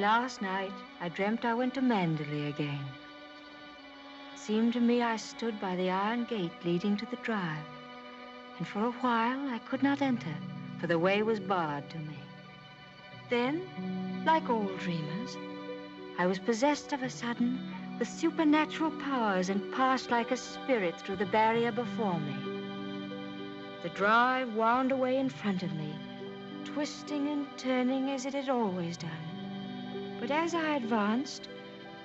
Last night, I dreamt I went to Mandalay again. It seemed to me I stood by the iron gate leading to the drive, and for a while I could not enter, for the way was barred to me. Then, like all dreamers, I was possessed of a sudden with supernatural powers and passed like a spirit through the barrier before me. The drive wound away in front of me, twisting and turning as it had always done. But as I advanced,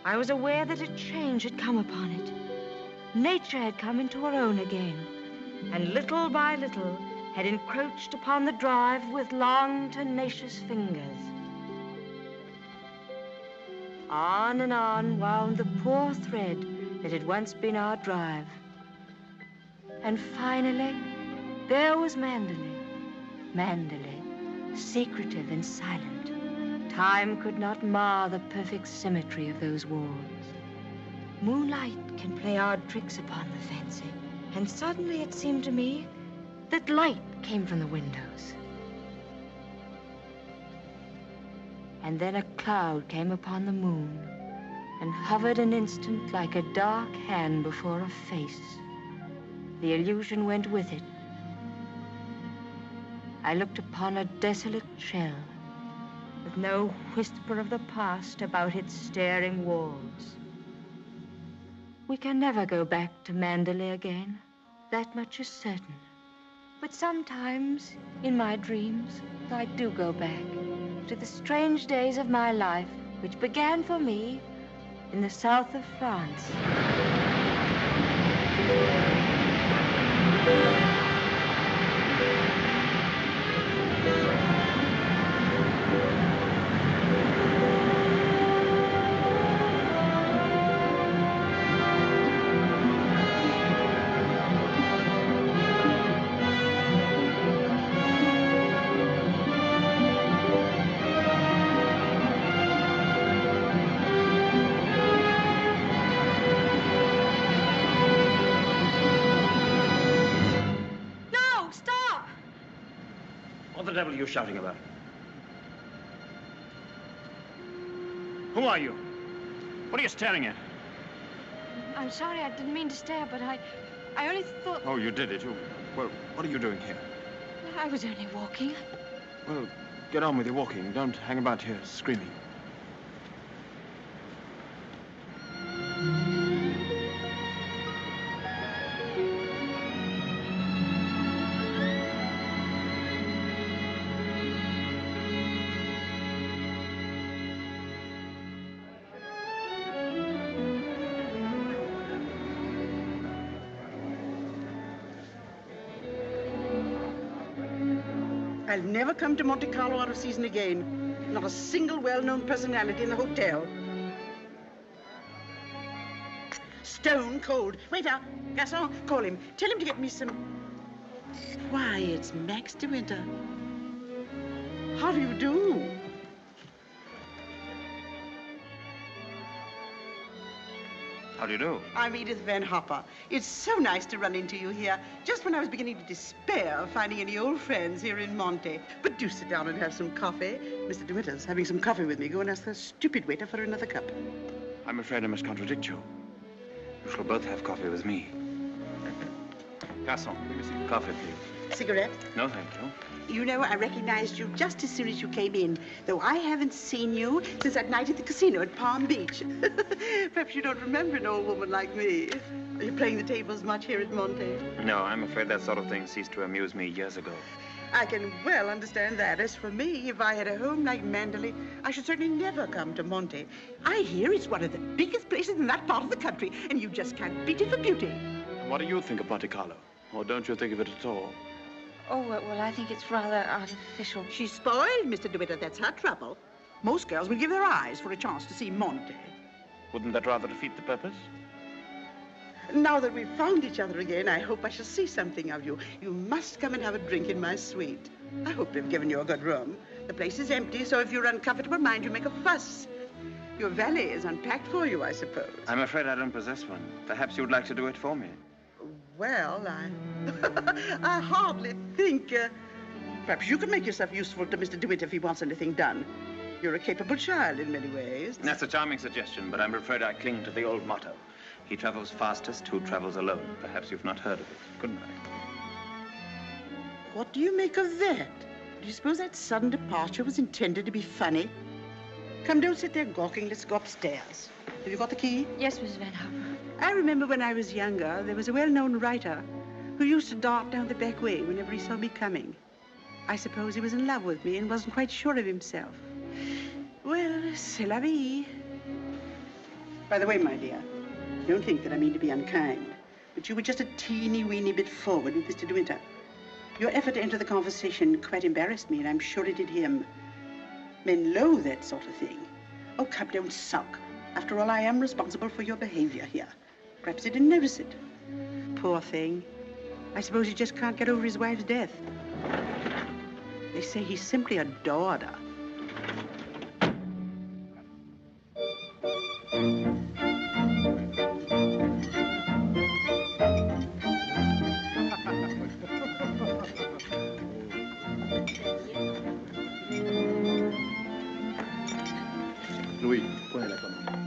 I was aware that a change had come upon it. Nature had come into her own again, and little by little had encroached upon the drive with long, tenacious fingers. On and on wound the poor thread that had once been our drive. And finally, there was Mandalay. Mandalay, secretive and silent. Time could not mar the perfect symmetry of those walls. Moonlight can play odd tricks upon the fancy, and suddenly it seemed to me that light came from the windows. And then a cloud came upon the moon and hovered an instant like a dark hand before a face. The illusion went with it. I looked upon a desolate shell with no whisper of the past about its staring walls. We can never go back to Mandalay again. That much is certain. But sometimes, in my dreams, I do go back to the strange days of my life, which began for me in the south of France. What the devil are you shouting about? Who are you? What are you staring at? I'm sorry, I didn't mean to stare, but I only thought... Oh, you did it. Well, what are you doing here? I was only walking. Well, get on with your walking. Don't hang about here screaming. I'll never come to Monte Carlo out of season again. Not a single well-known personality in the hotel. Stone cold. Waiter, garçon, call him. Tell him to get me some... Why, it's Max de Winter. How do you do? How do you do? I'm Edith Van Hopper. It's so nice to run into you here, just when I was beginning to despair of finding any old friends here in Monte. But do sit down and have some coffee. Mr. de Winter's having some coffee with me. Go and ask the stupid waiter for another cup. I'm afraid I must contradict you. You shall both have coffee with me. Garçon, let me see. Coffee, please. Cigarette? No, thank you. You know, I recognized you just as soon as you came in, though I haven't seen you since that night at the casino at Palm Beach. Perhaps you don't remember an old woman like me. Are you playing the tables much here at Monte? No, I'm afraid that sort of thing ceased to amuse me years ago. I can well understand that. As for me, if I had a home like Mandalay, I should certainly never come to Monte. I hear it's one of the biggest places in that part of the country, and you just can't beat it for beauty. What do you think of Monte Carlo? Or don't you think of it at all? Oh, well, I think it's rather artificial. She's spoiled, Mr. DeWitt. That's her trouble. Most girls will give their eyes for a chance to see Monte. Wouldn't that rather defeat the purpose? Now that we've found each other again, I hope I shall see something of you. You must come and have a drink in my suite. I hope they've given you a good room. The place is empty, so if you're uncomfortable, mind you make a fuss. Your valet is unpacked for you, I suppose. I'm afraid I don't possess one. Perhaps you'd like to do it for me. Well, I hardly think... perhaps you could make yourself useful to Mr. DeWitt if he wants anything done. You're a capable child in many ways. That's a charming suggestion, but I'm afraid I cling to the old motto. He travels fastest who travels alone. Perhaps you've not heard of it. Good night. What do you make of that? Do you suppose that sudden departure was intended to be funny? Come, don't sit there gawking. Let's go upstairs. Have you got the key? Yes, Mrs. Van Hopper. I remember when I was younger, there was a well-known writer who used to dart down the back way whenever he saw me coming. I suppose he was in love with me and wasn't quite sure of himself. Well, c'est la vie. By the way, my dear, don't think that I mean to be unkind, but you were just a teeny-weeny bit forward with Mr. De Winter. Your effort to enter the conversation quite embarrassed me, and I'm sure it did him. Men loathe that sort of thing. Oh, come, don't sulk. After all, I am responsible for your behavior here. Perhaps he didn't notice it. Poor thing. I suppose he just can't get over his wife's death. They say he simply adored her. Louis, prenez la commande.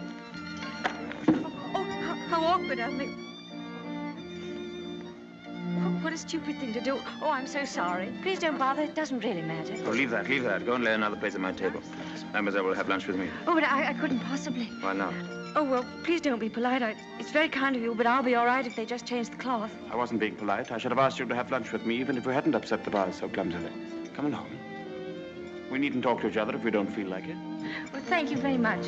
Oh, how awkward of me. What a stupid thing to do. Oh, I'm so sorry. Please don't bother. It doesn't really matter. Oh, leave that, leave that. Go and lay another place at my table. Mademoiselle will have lunch with me. Oh, but I couldn't possibly. Why not? Oh, well, please don't be polite. It's very kind of you, but I'll be all right if they just change the cloth. I wasn't being polite. I should have asked you to have lunch with me, even if we hadn't upset the bars so clumsily. Come along. We needn't talk to each other if we don't feel like it. Well, thank you very much.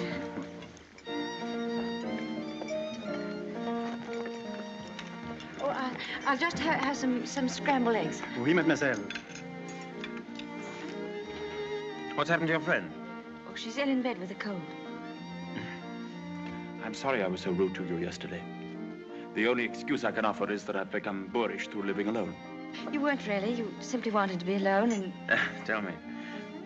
Oh, I'll just have some scrambled eggs. Oui, mademoiselle. What's happened to your friend? Oh, she's ill in bed with a cold. I'm sorry I was so rude to you yesterday. The only excuse I can offer is that I've become boorish through living alone. You weren't really. You simply wanted to be alone and... Tell me,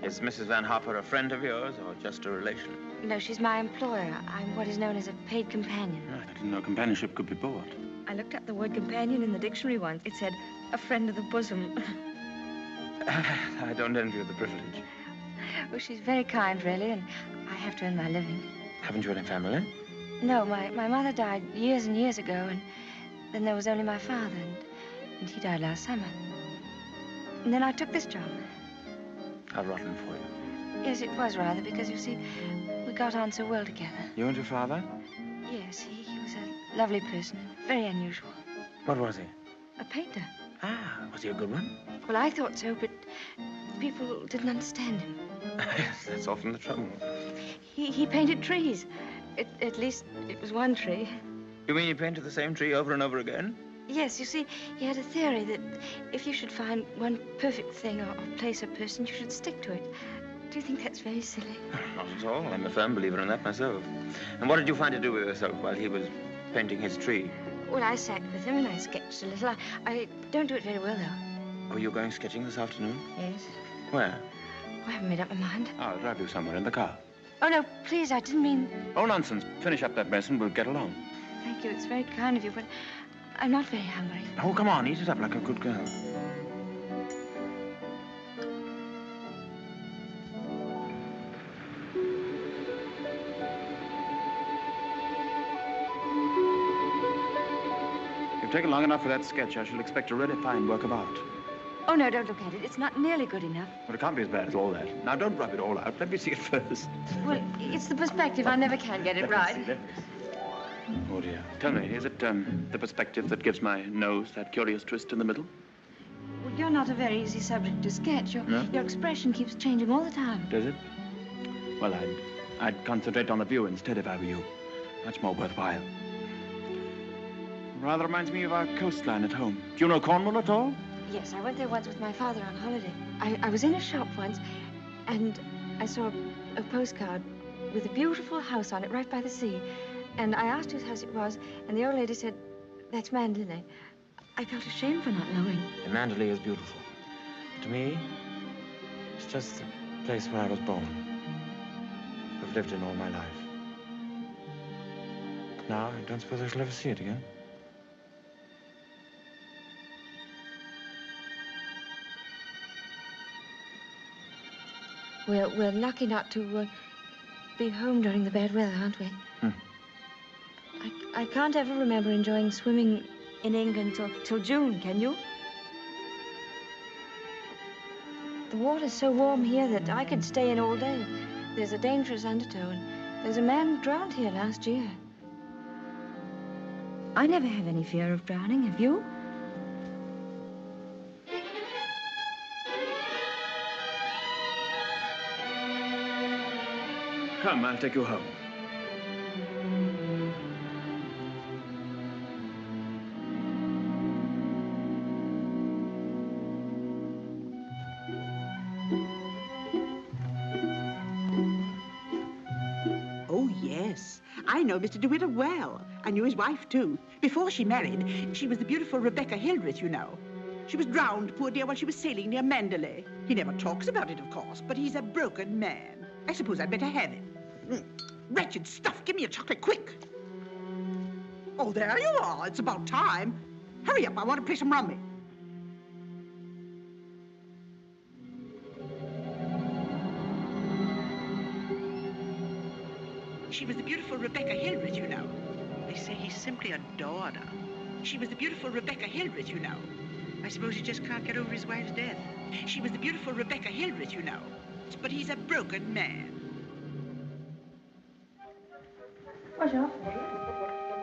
is Mrs. Van Hopper a friend of yours or just a relation? No, she's my employer. I'm what is known as a paid companion. I didn't know companionship could be bought. I looked up the word companion in the dictionary once. It said, a friend of the bosom. I don't envy you the privilege. Well, she's very kind, really, and I have to earn my living. Haven't you any family? No, my mother died years and years ago, and then there was only my father, and he died last summer. And then I took this job. How rotten for you. Yes, it was rather, because, you see, we got on so well together. You and your father? Yes, he was a lovely person, very unusual. What was he? A painter. Ah, was he a good one? Well, I thought so, but people didn't understand him. Yes, that's often the trouble. He painted trees. At least it was one tree. You mean you painted the same tree over and over again? Yes, you see, he had a theory that if you should find one perfect thing or place or person, you should stick to it. Do you think that's very silly? Not at all. I'm a firm believer in that myself. And what did you find to do with yourself while he was painting his tree? Well, I sat with him and I sketched a little. I don't do it very well, though. Oh, you're going sketching this afternoon? Yes. Where? I haven't made up my mind. I'll drive you somewhere in the car. Oh, no, please, I didn't mean... Oh, nonsense. Finish up that mess and we'll get along. Thank you, it's very kind of you, but I'm not very hungry. Oh, come on, eat it up like a good girl. You've taken long enough for that sketch. I shall expect a really fine work of art. Oh, no, don't look at it. It's not nearly good enough. But it can't be as bad as all that. Now, don't rub it all out. Let me see it first. Well, it's the perspective. I never can get it right. Let me see. Oh, dear. Tell me, is it the perspective that gives my nose that curious twist in the middle? Well, you're not a very easy subject to sketch. Your expression keeps changing all the time. Does it? Well, I'd concentrate on the view instead if I were you. Much more worthwhile. Rather reminds me of our coastline at home. Do you know Cornwall at all? Yes, I went there once with my father on holiday. I was in a shop once, and I saw a postcard with a beautiful house on it right by the sea. And I asked whose house it was, and the old lady said, that's Mandalay. I felt ashamed for not knowing. And Mandalay is beautiful. To me, it's just the place where I was born. I've lived in all my life. Now, I don't suppose I shall ever see it again. We're lucky not to be home during the bad weather, aren't we? I can't ever remember enjoying swimming in England till June, can you? The water's so warm here that I could stay in all day. There's a dangerous undertow, and there's a man drowned here last year. I never have any fear of drowning, have you? Come, I'll take you home. Oh, yes. I know Mr. DeWitt well. I knew his wife, too. Before she married, she was the beautiful Rebecca Hildreth, you know. She was drowned, poor dear, while she was sailing near Mandalay. He never talks about it, of course, but he's a broken man. I suppose I'd better have him. Wretched stuff. Give me a chocolate, quick. Oh, there you are. It's about time. Hurry up. I want to play some rummy. She was the beautiful Rebecca Hildreth, you know. They say he simply adored her. She was the beautiful Rebecca Hildreth, you know. I suppose he just can't get over his wife's death. She was the beautiful Rebecca Hildreth, you know. But he's a broken man. Bonjour.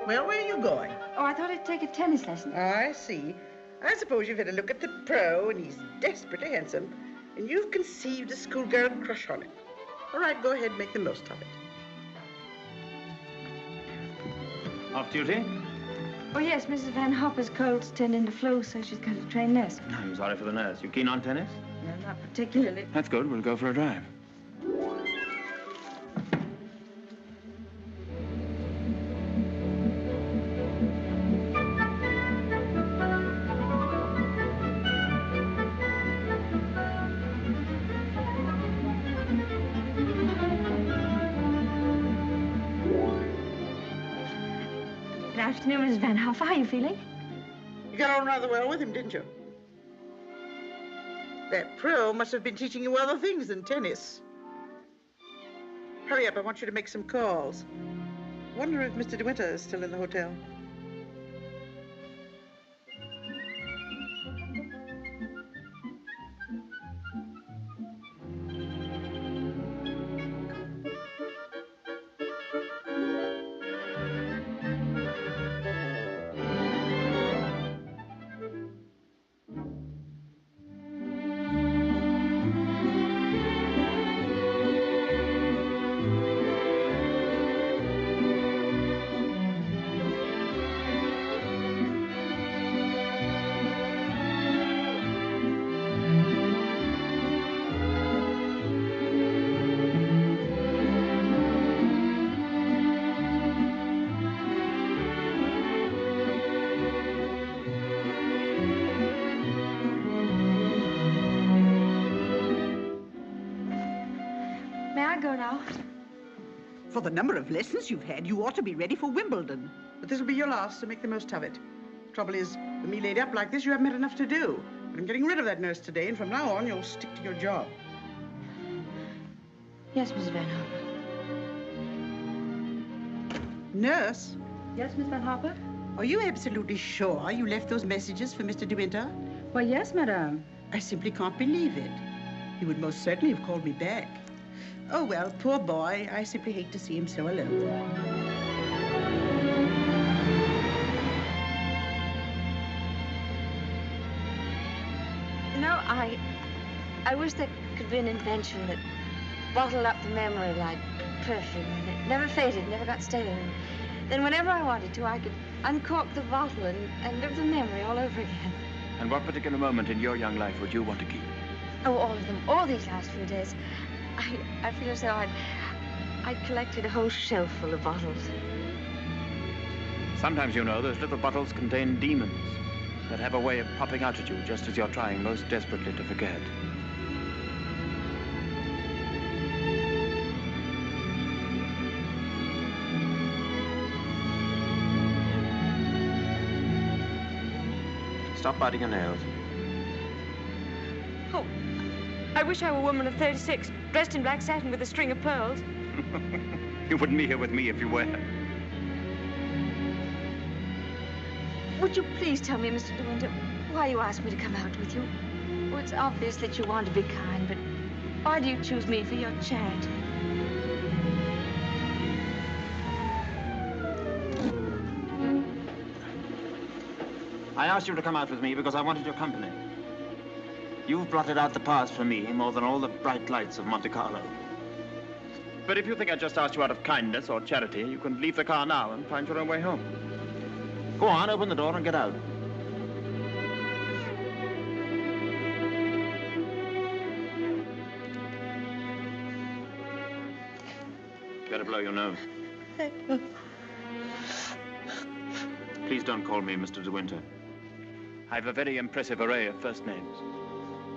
Well, where are you going? Oh, I thought I'd take a tennis lesson. I see. I suppose you've had a look at the pro, and he's desperately handsome, and you've conceived a schoolgirl crush on him. All right, go ahead, make the most of it. Off duty? Oh, yes, Mrs. Van Hopper's cold's turned into flu, so she's got a trained nurse. I'm sorry for the nurse. You keen on tennis? No, not particularly. That's good. We'll go for a drive. Good afternoon, Mrs. Van Hopper. How are you feeling? You got on rather well with him, didn't you? That pro must have been teaching you other things than tennis. Hurry up, I want you to make some calls. Wonder if Mr. DeWitt is still in the hotel. For the number of lessons you've had, you ought to be ready for Wimbledon. But this will be your last, so make the most of it. Trouble is, with me laid up like this, you haven't had enough to do. But I'm getting rid of that nurse today, and from now on, you'll stick to your job. Yes, Mrs. Van Hopper. Nurse? Yes, Miss Van Hopper? Are you absolutely sure you left those messages for Mr. De Winter? Why, yes, madame. I simply can't believe it. He would most certainly have called me back. Oh, well, poor boy. I simply hate to see him so alone. You know, I wish there could be an invention that bottled up the memory like perfume, and it never faded, never got stale. And then whenever I wanted to, I could uncork the bottle and live the memory all over again. And what particular moment in your young life would you want to keep? Oh, all of them. All these last few days. I feel as though I'd collected a whole shelf full of bottles. Sometimes, you know, those little bottles contain demons that have a way of popping out at you just as you're trying most desperately to forget. Stop biting your nails. Oh, I wish I were a woman of 36, dressed in black satin with a string of pearls. You wouldn't be here with me if you were. Would you please tell me, Mr. De Winter, why you asked me to come out with you? Oh, it's obvious that you want to be kind, but why do you choose me for your charity? I asked you to come out with me because I wanted your company. You've blotted out the past for me more than all the bright lights of Monte Carlo. But if you think I just asked you out of kindness or charity, you can leave the car now and find your own way home. Go on, open the door and get out. Better blow your nose. Please don't call me Mr. De Winter. I have a very impressive array of first names.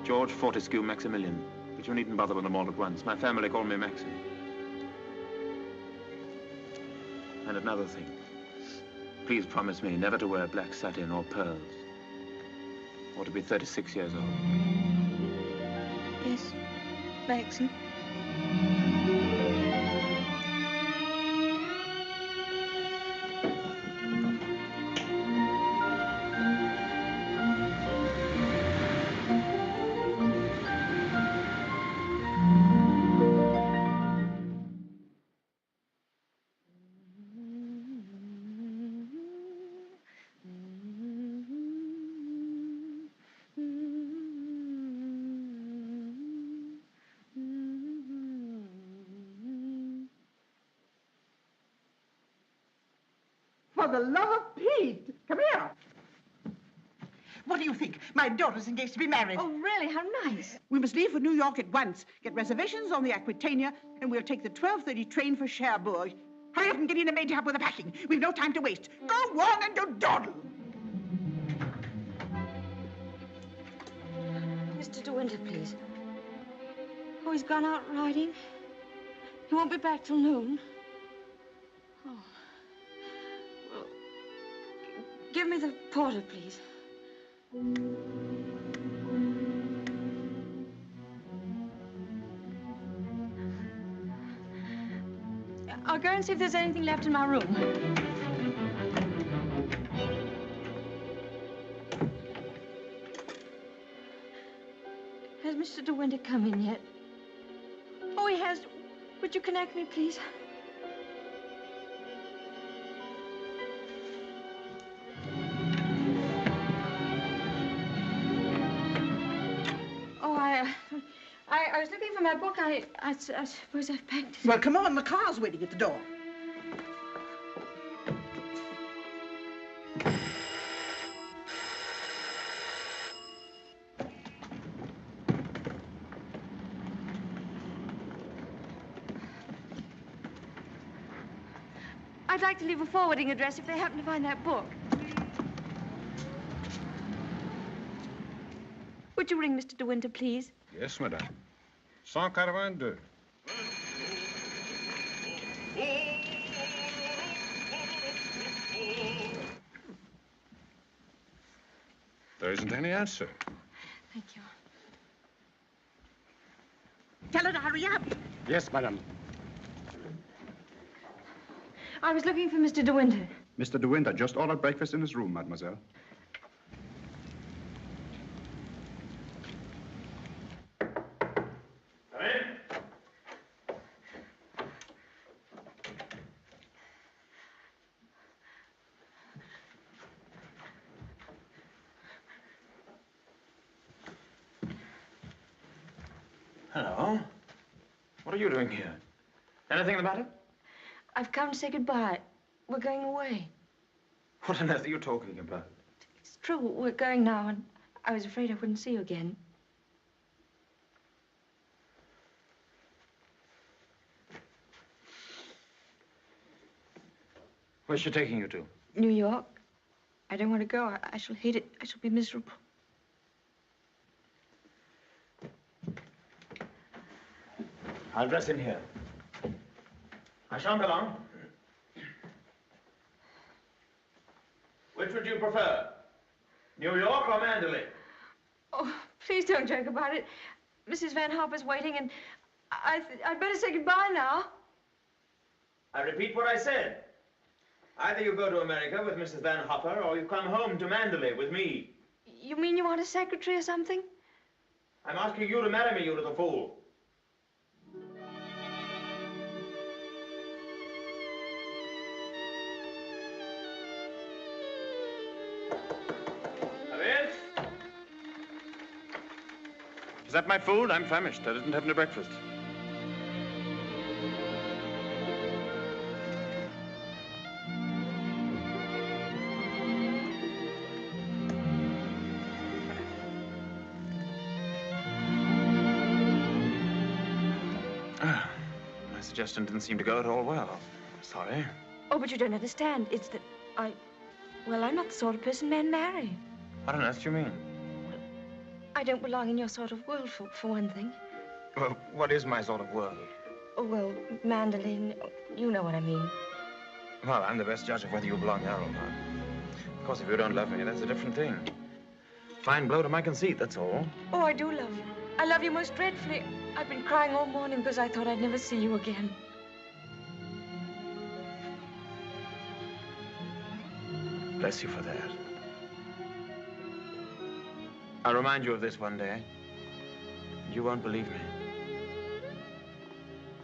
George Fortescue Maximilian. But you needn't bother with them all at once. My family call me Maxim. And another thing. Please promise me never to wear black satin or pearls. Or to be 36 years old. Yes, Maxim. For the love of Pete, come here. What do you think? My daughter's engaged to be married. Oh, really? How nice. We must leave for New York at once. Get reservations on the Aquitania, and we'll take the 12:30 train for Cherbourg. Hurry up and get in a maid to help with the packing. We've no time to waste. Go on and don't dawdle. Mr. De Winter, please. Oh, he's gone out riding. He won't be back till noon. Oh. Well, give me the porter, please. I'll go and see if there's anything left in my room. Has Mr. De Winter come in yet? Oh, he has. Would you connect me, please? Oh, I was looking for my book. I suppose I've packed it. Well, come on. The car's waiting at the door. I'd like to leave a forwarding address if they happen to find that book. Would you ring Mr. De Winter, please? Yes, madame. 182. There isn't any answer. Thank you. Tell her to hurry up. Yes, madame. I was looking for Mr. De Winter. Mr. De Winter just ordered breakfast in his room, mademoiselle. Come in. Hello. What are you doing here? Anything the matter? I've come to say goodbye. We're going away. What on earth are you talking about? It's true. We're going now, and I was afraid I wouldn't see you again. Where's she taking you to? New York. I don't want to go. I shall hate it. I shall be miserable. I'll dress in here. I shan't be long. Which would you prefer? New York or Mandalay? Oh, please don't joke about it. Mrs. Van Hopper's waiting, and I'd better say goodbye now. I repeat what I said. Either you go to America with Mrs. Van Hopper, or you come home to Mandalay with me. You mean you want a secretary or something? I'm asking you to marry me, you little fool. Come in. Is that my food? I'm famished. I didn't have any breakfast. My suggestion didn't seem to go at all well. Sorry. Oh, but you don't understand. It's that well, I'm not the sort of person men marry. What on earth do you mean? I don't belong in your sort of world, for one thing. Well, what is my sort of world? Oh, well, Mandolin, you know what I mean. Well, I'm the best judge of whether you belong there or not. Of course, if you don't love me, that's a different thing. Fine blow to my conceit, that's all. Oh, I do love you. I love you most dreadfully. I've been crying all morning because I thought I'd never see you again. Bless you for that. I'll remind you of this one day. You won't believe me.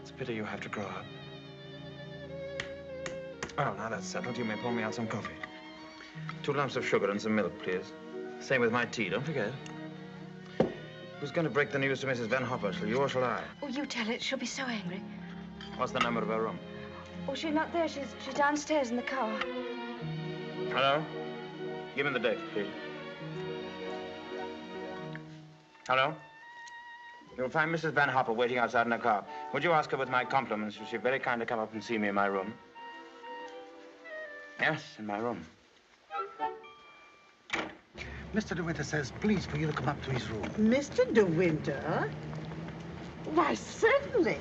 It's a pity you have to grow up. Oh, now that's settled. You may pour me out some coffee. 2 lumps of sugar and some milk, please. Same with my tea, don't forget. Who's going to break the news to Mrs. Van Hopper? Shall you or shall I? Oh, you tell it. She'll be so angry. What's the number of her room? Oh, she's not there. She's downstairs in the car. Hello? Give me the date, please. Hello? You'll find Mrs. Van Hopper waiting outside in her car. Would you ask her with my compliments if she'd very kindly come up and see me in my room? Yes, in my room. Mr. De Winter says, please, for you to come up to his room. Mr. De Winter? Why, certainly.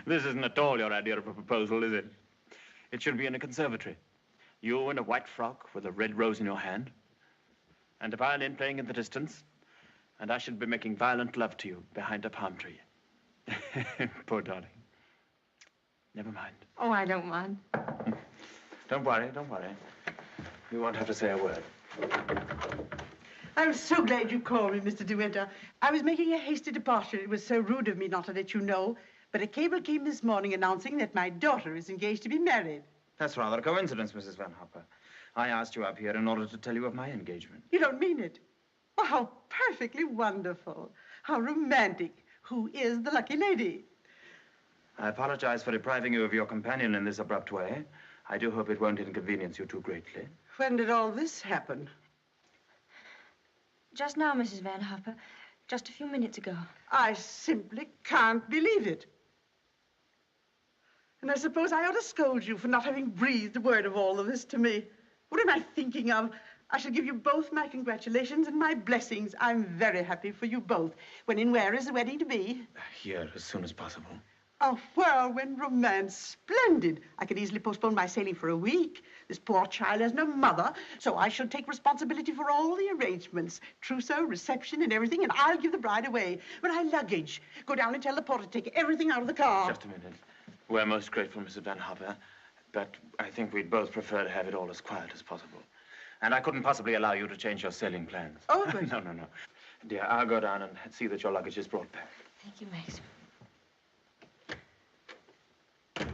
This isn't at all your idea of a proposal, is it? It should be in a conservatory. You in a white frock with a red rose in your hand, and a violin playing in the distance, and I should be making violent love to you behind a palm tree. Poor darling. Never mind. Oh, I don't mind. Don't worry, don't worry. You won't have to say a word. I'm so glad you called me, Mr. De Winter. I was making a hasty departure. It was so rude of me not to let you know. But a cable came this morning announcing that my daughter is engaged to be married. That's rather a coincidence, Mrs. Van Hopper. I asked you up here in order to tell you of my engagement. You don't mean it? Oh, how perfectly wonderful. How romantic. Who is the lucky lady? I apologize for depriving you of your companion in this abrupt way. I do hope it won't inconvenience you too greatly. When did all this happen? Just now, Mrs. Van Hopper. Just a few minutes ago. I simply can't believe it. And I suppose I ought to scold you for not having breathed a word of all of this to me. What am I thinking of? I shall give you both my congratulations and my blessings. I'm very happy for you both. When and where is the wedding to be? Here, as soon as possible. A whirlwind romance. Splendid. I could easily postpone my sailing for a week. This poor child has no mother, so I shall take responsibility for all the arrangements. Trousseau, reception, and everything, and I'll give the bride away. My luggage. Go down and tell the porter to take everything out of the car. Just a minute. We're most grateful, Mrs. Van Hopper, but I think we'd both prefer to have it all as quiet as possible. And I couldn't possibly allow you to change your sailing plans. Oh, but... No. Dear, I'll go down and see that your luggage is brought back. Thank you, Max.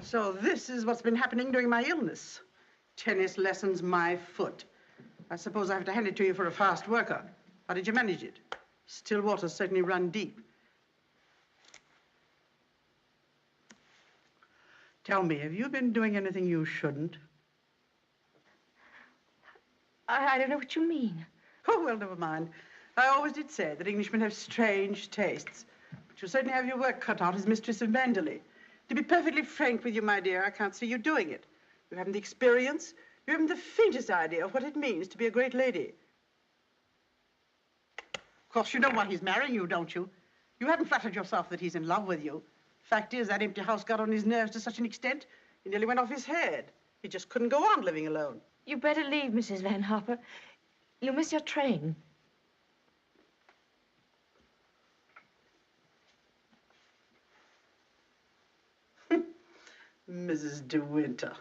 So this is what's been happening during my illness. Tennis lessons, my foot. I suppose I have to hand it to you for a fast worker. How did you manage it? Still waters certainly run deep. Tell me, have you been doing anything you shouldn't? I don't know what you mean. Oh, well, never mind. I always did say that Englishmen have strange tastes. But you certainly have your work cut out as mistress of Mandalay. To be perfectly frank with you, my dear, I can't see you doing it. You haven't the experience. You haven't the faintest idea of what it means to be a great lady. Of course, you know why he's marrying you, don't you? You haven't flattered yourself that he's in love with you. Fact is, that empty house got on his nerves to such an extent, he nearly went off his head. He just couldn't go on living alone. You better leave, Mrs. Van Hopper. You'll miss your train. Mrs. De Winter.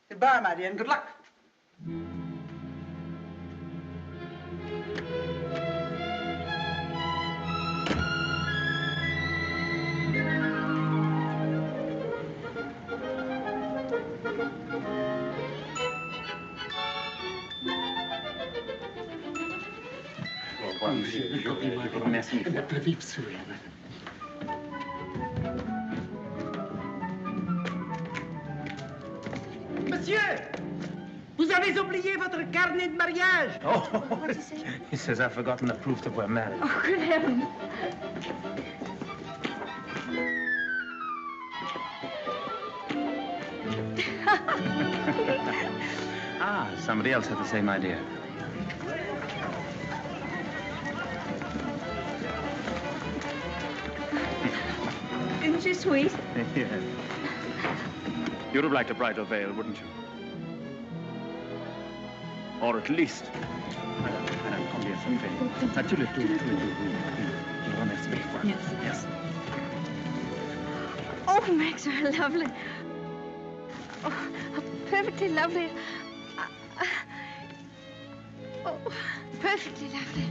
Goodbye, my dear, and good luck. Merci. Monsieur, vous avez oublié votre carnet de mariage. Oh, What did he say? he says I've forgotten the proof that we're married. Oh, good heavens. Ah, somebody else had the same idea. Isn't she sweet? Yes. You'd have liked a bridal veil, wouldn't you? Or at least... Madame, combien ça fait? Ah, tu le tout, oui. Je vous remercie. Yes. Yes. Oh, Max, you're lovely. Oh, how perfectly lovely. Oh, perfectly lovely.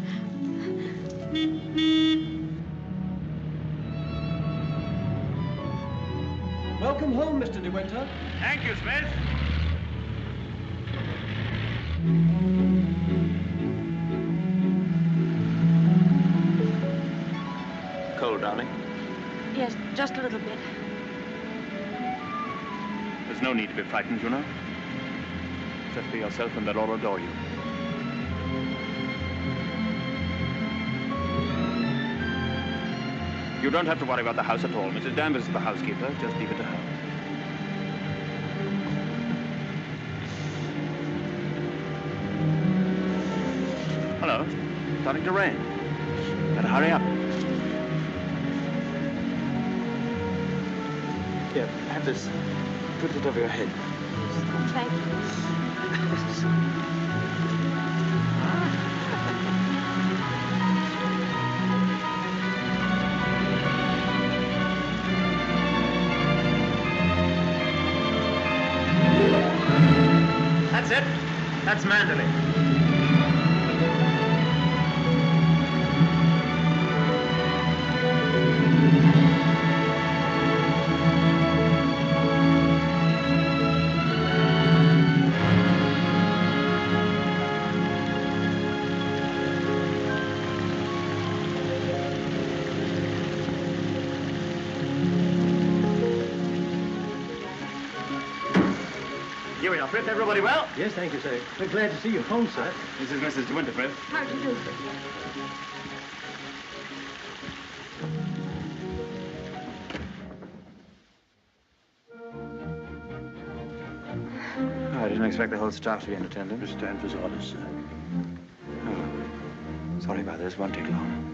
Welcome home, Mr. De Winter. Thank you, Smith. Cold, darling? Yes, just a little bit. There's no need to be frightened, you know. Just be yourself and they'll all adore you. You don't have to worry about the house at all. Mrs. Danvers is the housekeeper. Just leave it to her. Hello. Starting to rain. Better hurry up. Here, have this. Put it over your head. Thank you. That's it. That's Manderley. Here we are, Frith. Everybody well? Yes, thank you, sir. We're glad to see you home, sir. This is Mrs. De Winter, Frith. How do you do? I didn't expect the whole staff to be in attendance. Mr. Danvers' orders, sir. Oh. Sorry about this. Won't take long.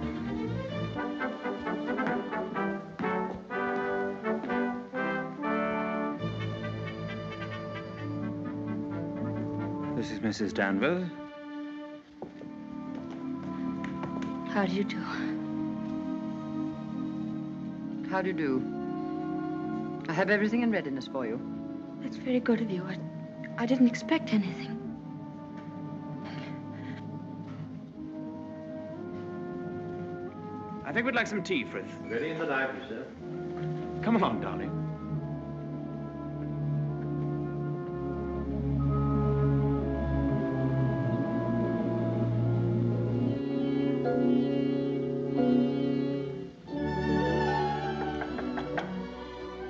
This is Mrs. Danvers. How do you do? How do you do? I have everything in readiness for you. That's very good of you. I didn't expect anything. I think we'd like some tea, Frith. Ready in the library, sir. Come along, darling.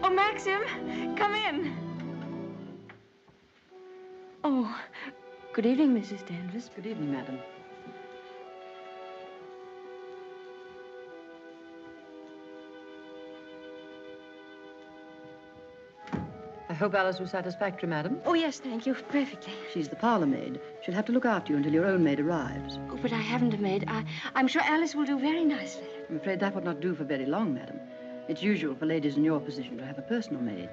Oh, Maxim, come in. Oh, good evening, Mrs. Danvers. Good evening, madam. I hope Alice was satisfactory, madam. Oh, yes, thank you, perfectly. She's the parlor maid. She'll have to look after you until your own maid arrives. Oh, but I haven't a maid. I'm sure Alice will do very nicely. I'm afraid that would not do for very long, madam. It's usual for ladies in your position to have a personal maid.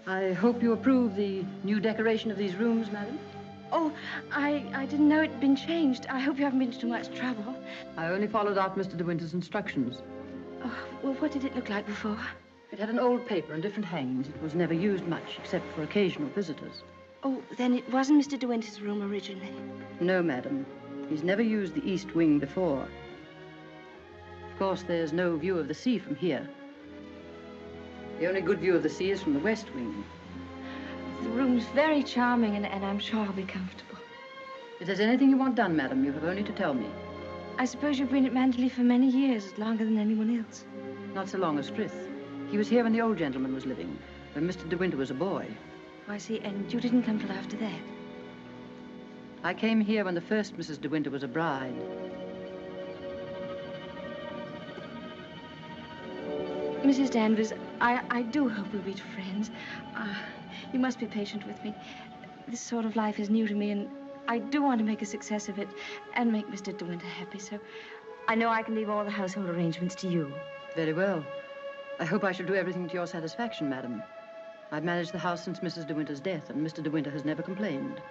I hope you approve the new decoration of these rooms, madam. Oh, I didn't know it'd been changed. I hope you haven't been to too much trouble. I only followed out Mr. De Winter's instructions. Oh, well, what did it look like before? It had an old paper and different hangings. It was never used much, except for occasional visitors. Oh, then it wasn't Mr. De Winter's room originally. No, madam. He's never used the east wing before. Of course, there's no view of the sea from here. The only good view of the sea is from the west wing. The room's very charming, and I'm sure I'll be comfortable. If there's anything you want done, madam, you have only to tell me. I suppose you've been at Manderley for many years, longer than anyone else. Not so long as Frith. He was here when the old gentleman was living, when Mr. De Winter was a boy. Oh, I see, and you didn't come till after that. I came here when the first Mrs. De Winter was a bride. Mrs. Danvers, I do hope we'll be friends. You must be patient with me. This sort of life is new to me, and I do want to make a success of it and make Mr. De Winter happy, so I know I can leave all the household arrangements to you. Very well. I hope I shall do everything to your satisfaction, madam. I've managed the house since Mrs. De Winter's death, and Mr. De Winter has never complained.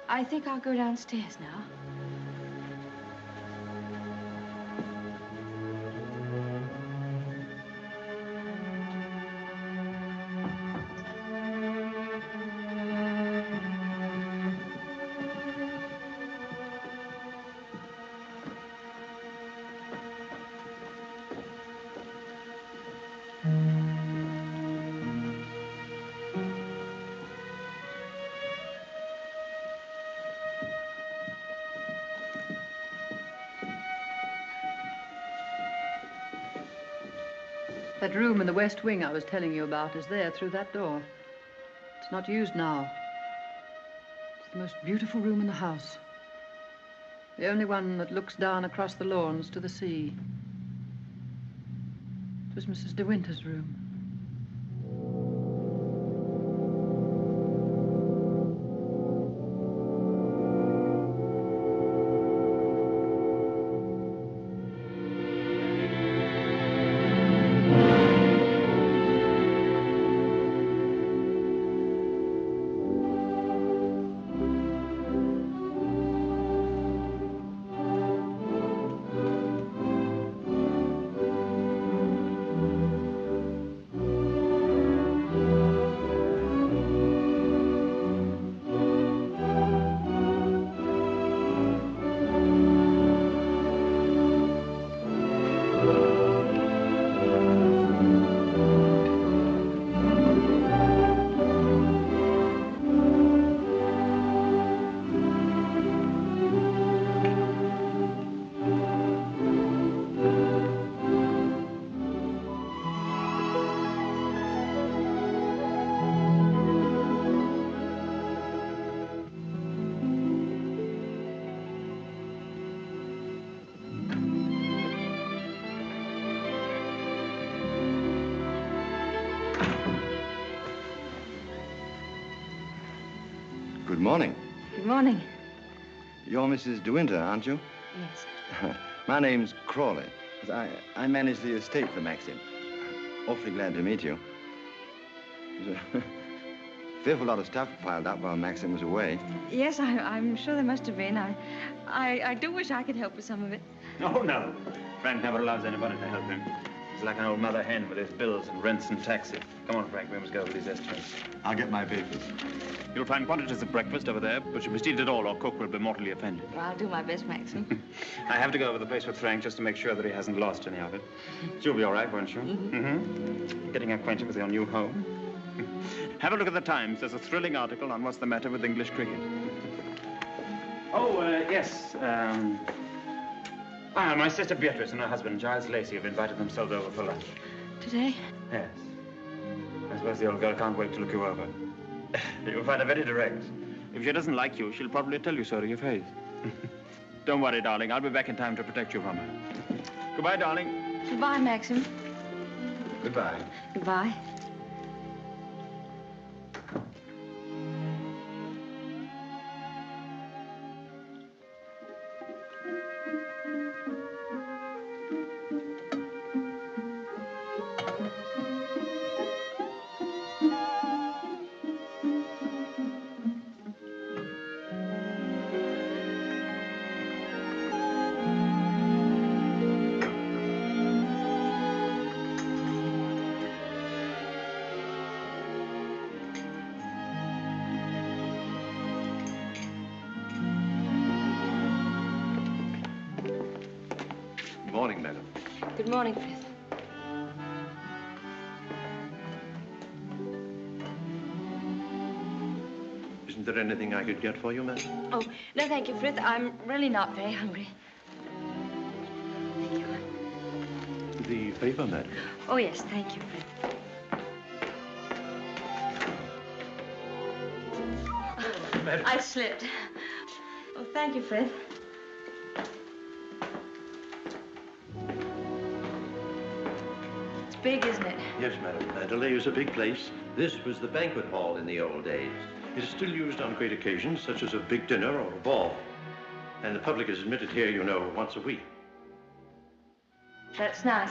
I think I'll go downstairs now. That room in the west wing I was telling you about is there through that door. It's not used now. It's the most beautiful room in the house. The only one that looks down across the lawns to the sea. It was Mrs. De Winter's room. Good morning. Good morning. You're Mrs. De Winter, aren't you? Yes. My name's Crawley. I manage the estate for Maxim. Awfully glad to meet you. There's a fearful lot of stuff piled up while Maxim was away. Yes, I'm sure there must have been. I do wish I could help with some of it. Oh, no. Frank never allows anybody to help him. He's like an old mother hen with his bills and rents and taxes. Come on, Frank, we must go over these estimates. I'll get my papers. You'll find quantities of breakfast over there, but you must eat it all or cook will be mortally offended. Well, I'll do my best, Maxim. I have to go over the place with Frank just to make sure that he hasn't lost any of it. You'll be all right, won't you? Mm-hmm. Getting acquainted with your new home. Have a look at the Times. There's a thrilling article on what's the matter with English cricket. Oh, yes. My sister Beatrice and her husband, Giles Lacey, have invited themselves over for lunch. Today? Yes. I suppose the old girl can't wait to look you over. You'll find her very direct. If she doesn't like you, she'll probably tell you so to your face. Don't worry, darling. I'll be back in time to protect you from her. Goodbye, darling. Goodbye, Maxim. Goodbye. Goodbye. morning, madam. Good morning, Frith. Isn't there anything I could get for you, madam? Oh, no, thank you, Frith. I'm really not very hungry. Thank you. The paper, madam. Oh, yes, thank you, Frith. Madam. I slipped. Oh, thank you, Frith. It's big, isn't it? Yes, madam. Mandalay is a big place. This was the banquet hall in the old days. It is still used on great occasions, such as a big dinner or a ball. And the public is admitted here, you know, once a week. That's nice.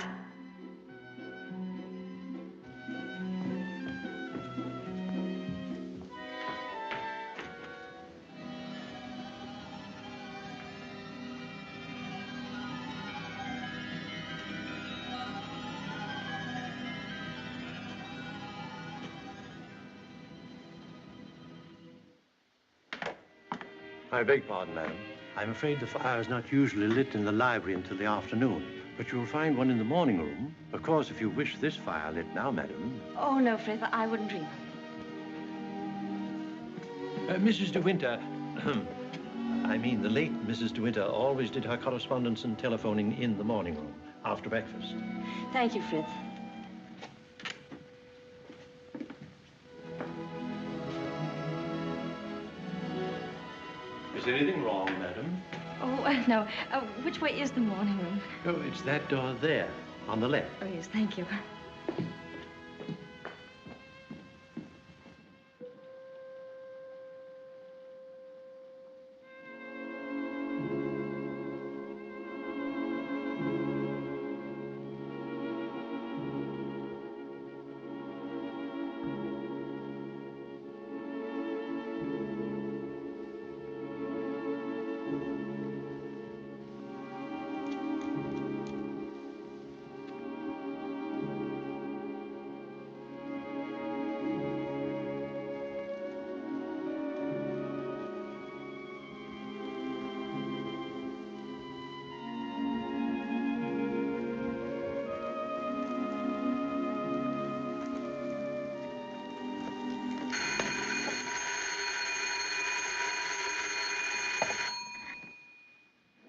I beg pardon, madam. I'm afraid the fire is not usually lit in the library until the afternoon, but you'll find one in the morning room. Of course, if you wish this fire lit now, madam. Oh, no, Frith, I wouldn't dream of it. Mrs. De Winter, I mean the late Mrs. De Winter always did her correspondence and telephoning in the morning room after breakfast. Thank you, Frith. Is anything wrong, madam? Oh, no. Which way is the morning room? Oh, it's that door there, on the left. Oh, yes, thank you.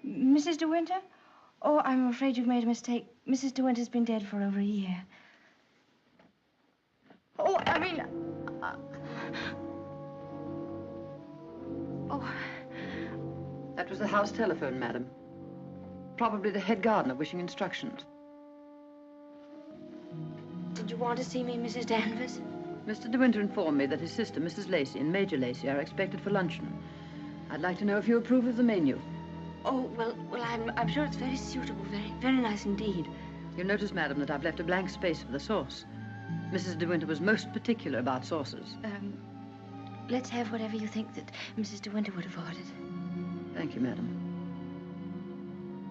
Mrs. De Winter? Oh, I'm afraid you've made a mistake. Mrs. De Winter's been dead for over a year. Oh, I mean... Oh. That was the house telephone, madam. Probably the head gardener wishing instructions. Did you want to see me, Mrs. Danvers? Mr. De Winter informed me that his sister, Mrs. Lacey, and Major Lacey are expected for luncheon. I'd like to know if you approve of the menu. Oh, well, I'm sure it's very suitable, very nice indeed. You'll notice, madam, that I've left a blank space for the sauce. Mrs. De Winter was most particular about sauces. Let's have whatever you think that Mrs. De Winter would have ordered. Thank you, madam.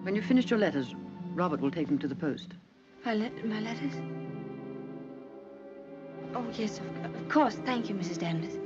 When you've finished your letters, Robert will take them to the post. My letters? Oh, yes, of course. Thank you, Mrs. Danvers.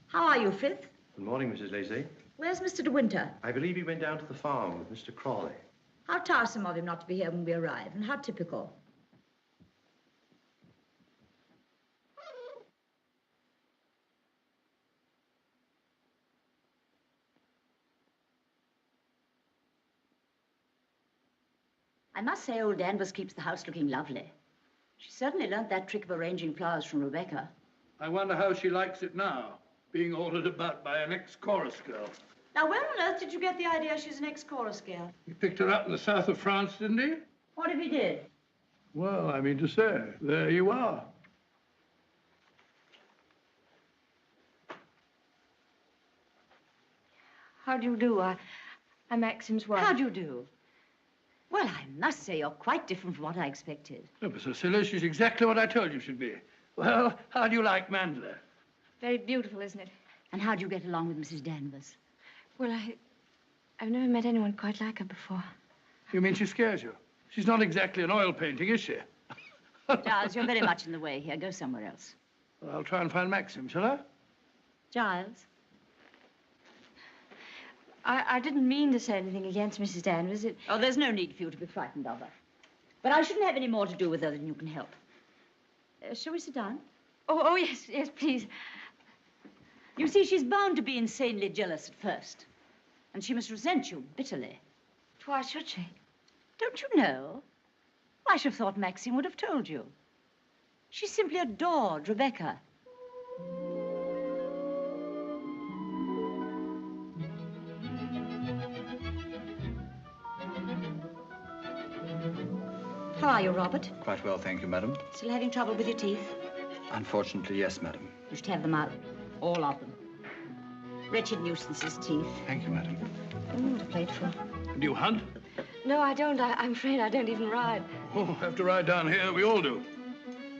How are you, Frith? Good morning, Mrs. Lacey. Where's Mr. De Winter? I believe he went down to the farm with Mr. Crawley. How tiresome of him not to be here when we arrive, and how typical. I must say old Danvers keeps the house looking lovely. She certainly learnt that trick of arranging flowers from Rebecca. I wonder how she likes it now, being ordered about by an ex-chorus girl. Now, where on earth did you get the idea she's an ex-chorus girl? He picked her up in the south of France, didn't he? What if he did? Well, I mean to say, there you are. How do you do? I'm Maxim's wife. How do you do? Well, I must say you're quite different from what I expected. Oh, but Cecilia, she's exactly what I told you she'd be. Well, how do you like Mandela? Very beautiful, isn't it? And how do you get along with Mrs. Danvers? Well, I've never met anyone quite like her before. You mean she scares you? She's not exactly an oil painting, is she? Giles, you're very much in the way here. Go somewhere else. Well, I'll try and find Maxim, shall I? Giles? I didn't mean to say anything against Mrs. Danvers. Oh, there's no need for you to be frightened of her. But I shouldn't have any more to do with her than you can help. Shall we sit down? Oh, yes, please. You see, she's bound to be insanely jealous at first. And she must resent you bitterly. Why should she? Don't you know? I should have thought Maxim would have told you. She simply adored Rebecca. How are you, Robert? Quite well, thank you, madam. Still having trouble with your teeth? Unfortunately, yes, madam. You should have them out. All of them. Wretched nuisances, teeth. Thank you, madam. What a plateful. Do you hunt? No, I don't. I'm afraid I don't even ride. Oh, have to ride down here. We all do.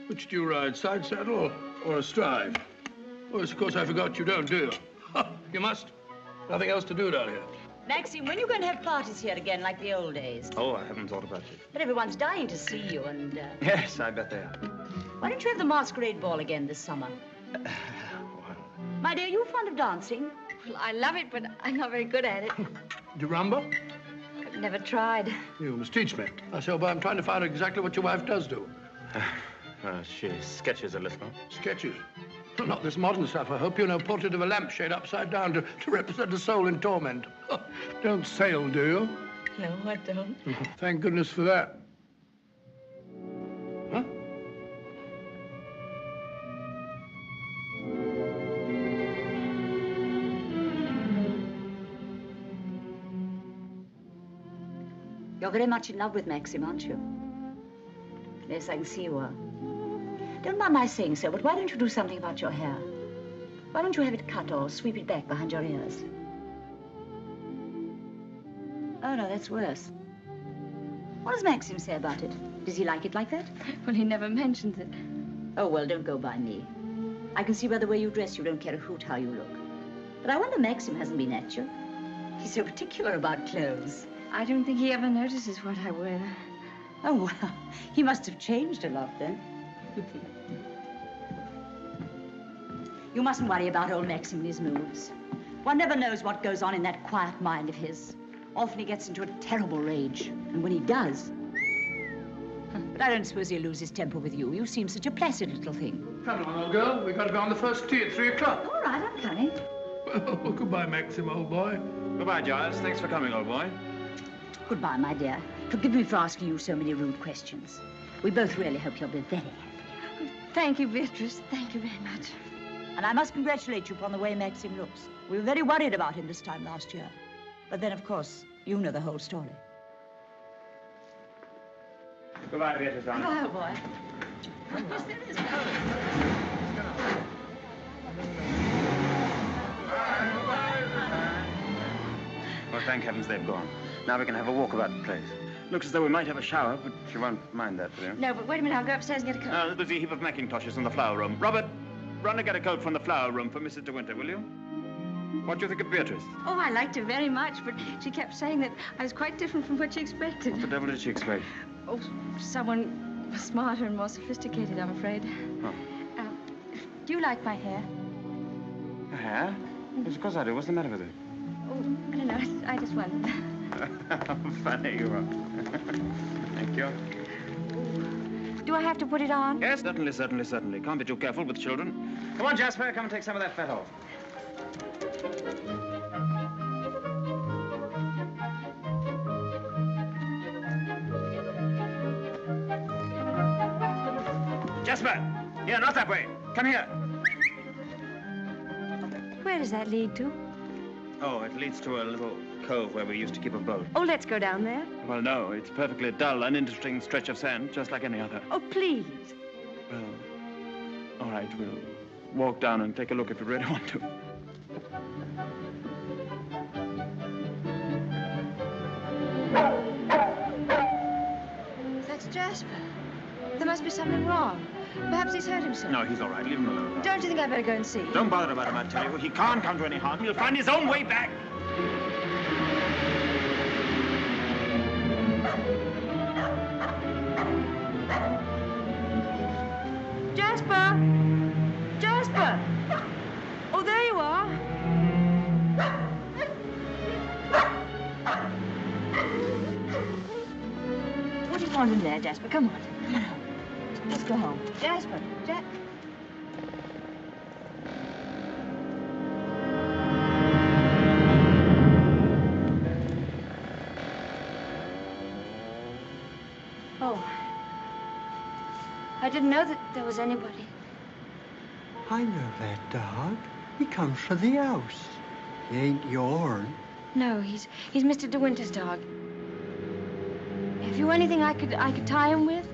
Which do you ride, side saddle or astride? Oh, yes, of course, I forgot you don't, do you? You must. Nothing else to do down here. Maxim, when are you going to have parties here again, like the old days? Oh, I haven't thought about it. But everyone's dying to see you, and... Yes, I bet they are. Why don't you have the masquerade ball again this summer? My dear, you fond of dancing? Well, I love it, but I'm not very good at it. Do you rumble? I've never tried. You must teach me. I say, well, I'm trying to find out exactly what your wife does do. She sketches a little. Sketches? Well, not this modern stuff, I hope. You know, portrait of a lampshade upside down to represent a soul in torment. Don't sail, do you? No, I don't. Thank goodness for that. Huh? You're very much in love with Maxim, aren't you? Yes, I can see you are. Don't mind my saying so, but why don't you do something about your hair? Why don't you have it cut or sweep it back behind your ears? Oh, no, that's worse. What does Maxim say about it? Does he like it like that? Well, he never mentions it. Oh, well, don't go by me. I can see by the way you dress you don't care a hoot how you look. But I wonder Maxim hasn't been at you. He's so particular about clothes. I don't think he ever notices what I wear. Oh, well, he must have changed a lot then. You mustn't worry about old Maxim and his moves. One never knows what goes on in that quiet mind of his. Often he gets into a terrible rage. And when he does... But I don't suppose he'll lose his temper with you. You seem such a placid little thing. Come on, old girl. We've got to go on the first tee at 3 o'clock. All right, I'm coming. Well, goodbye, Maxim, old boy. Goodbye, Giles. Thanks for coming, old boy. Goodbye, my dear. Forgive me for asking you so many rude questions. We both really hope you'll be very happy. Thank you, Beatrice. Thank you very much. And I must congratulate you upon the way Maxim looks. We were very worried about him this time last year. But then, of course, you know the whole story. Goodbye, Beatrice, darling. Goodbye, boy. Yes, there is. Well, thank heavens they've gone. Now we can have a walk about the place. Looks as though we might have a shower, but she won't mind that, will you? No, but wait a minute. I'll go upstairs and get a coat. There's a heap of Macintoshes in the flower room. Robert, run and get a coat from the flower room for Mrs. De Winter, will you? What do you think of Beatrice? Oh, I liked her very much, but she kept saying that I was quite different from what she expected. What the devil did she expect? Oh, someone smarter and more sophisticated, I'm afraid. Oh. Do you like my hair? Your hair? Yes, of course I do. What's the matter with it? Oh, I don't know. I just wondered. How funny you are. Thank you. Do I have to put it on? Yes, certainly, certainly, certainly. Can't be too careful with children. Come on, Jasper, come and take some of that fat off. Jasper! Here, not that way. Come here. Where does that lead to? Oh, it leads to a little cove where we used to keep a boat. Oh, let's go down there. Well, no, it's a perfectly dull, uninteresting stretch of sand, just like any other. Oh, please. Well, all right, we'll walk down and take a look if you really want to. That's Jasper. There must be something wrong. Perhaps he's hurt himself. No, he's all right. Leave him alone. Don't you think I'd better go and see? Don't bother about him, I tell you. He can't come to any harm. He'll find his own way back. Jasper! Jasper! Oh, there you are. What do you want in there, Jasper? Come on. Come on home. Let's go home. Jasper, Oh. I didn't know that there was anybody. I know that dog. He comes for the house. He ain't yourn. No, he's Mr. De Winter's dog. Have you anything I could tie him with?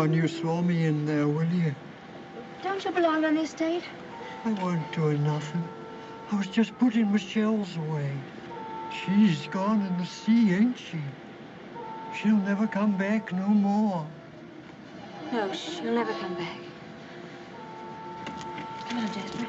You saw me in there, will you? Don't you belong on the estate? I wasn't doing nothing. I was just putting my shells away. She's gone in the sea, ain't she? She'll never come back no more. No, she'll never come back. Come on, Jasper.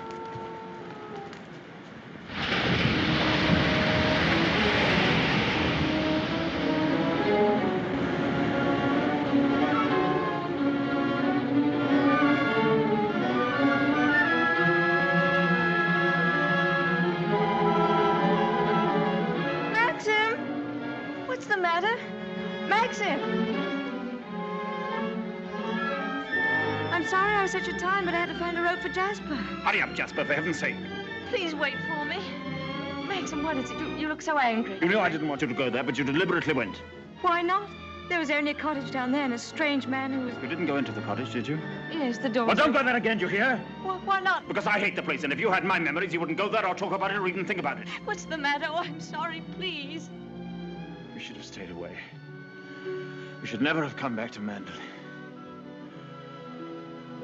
Such a time, but I had to find a rope for Jasper. Hurry up, Jasper, for heaven's sake. Please wait for me. Maxim, what is it? You look so angry. You know I didn't want you to go there, but you deliberately went. Why not? There was only a cottage down there and a strange man who was... You didn't go into the cottage, did you? Yes, the door... Well, don't go there again, do you hear? Why not? Because I hate the place, and if you had my memories, you wouldn't go there or talk about it or even think about it. What's the matter? Oh, I'm sorry, please. We should have stayed away. We should never have come back to Mandalay.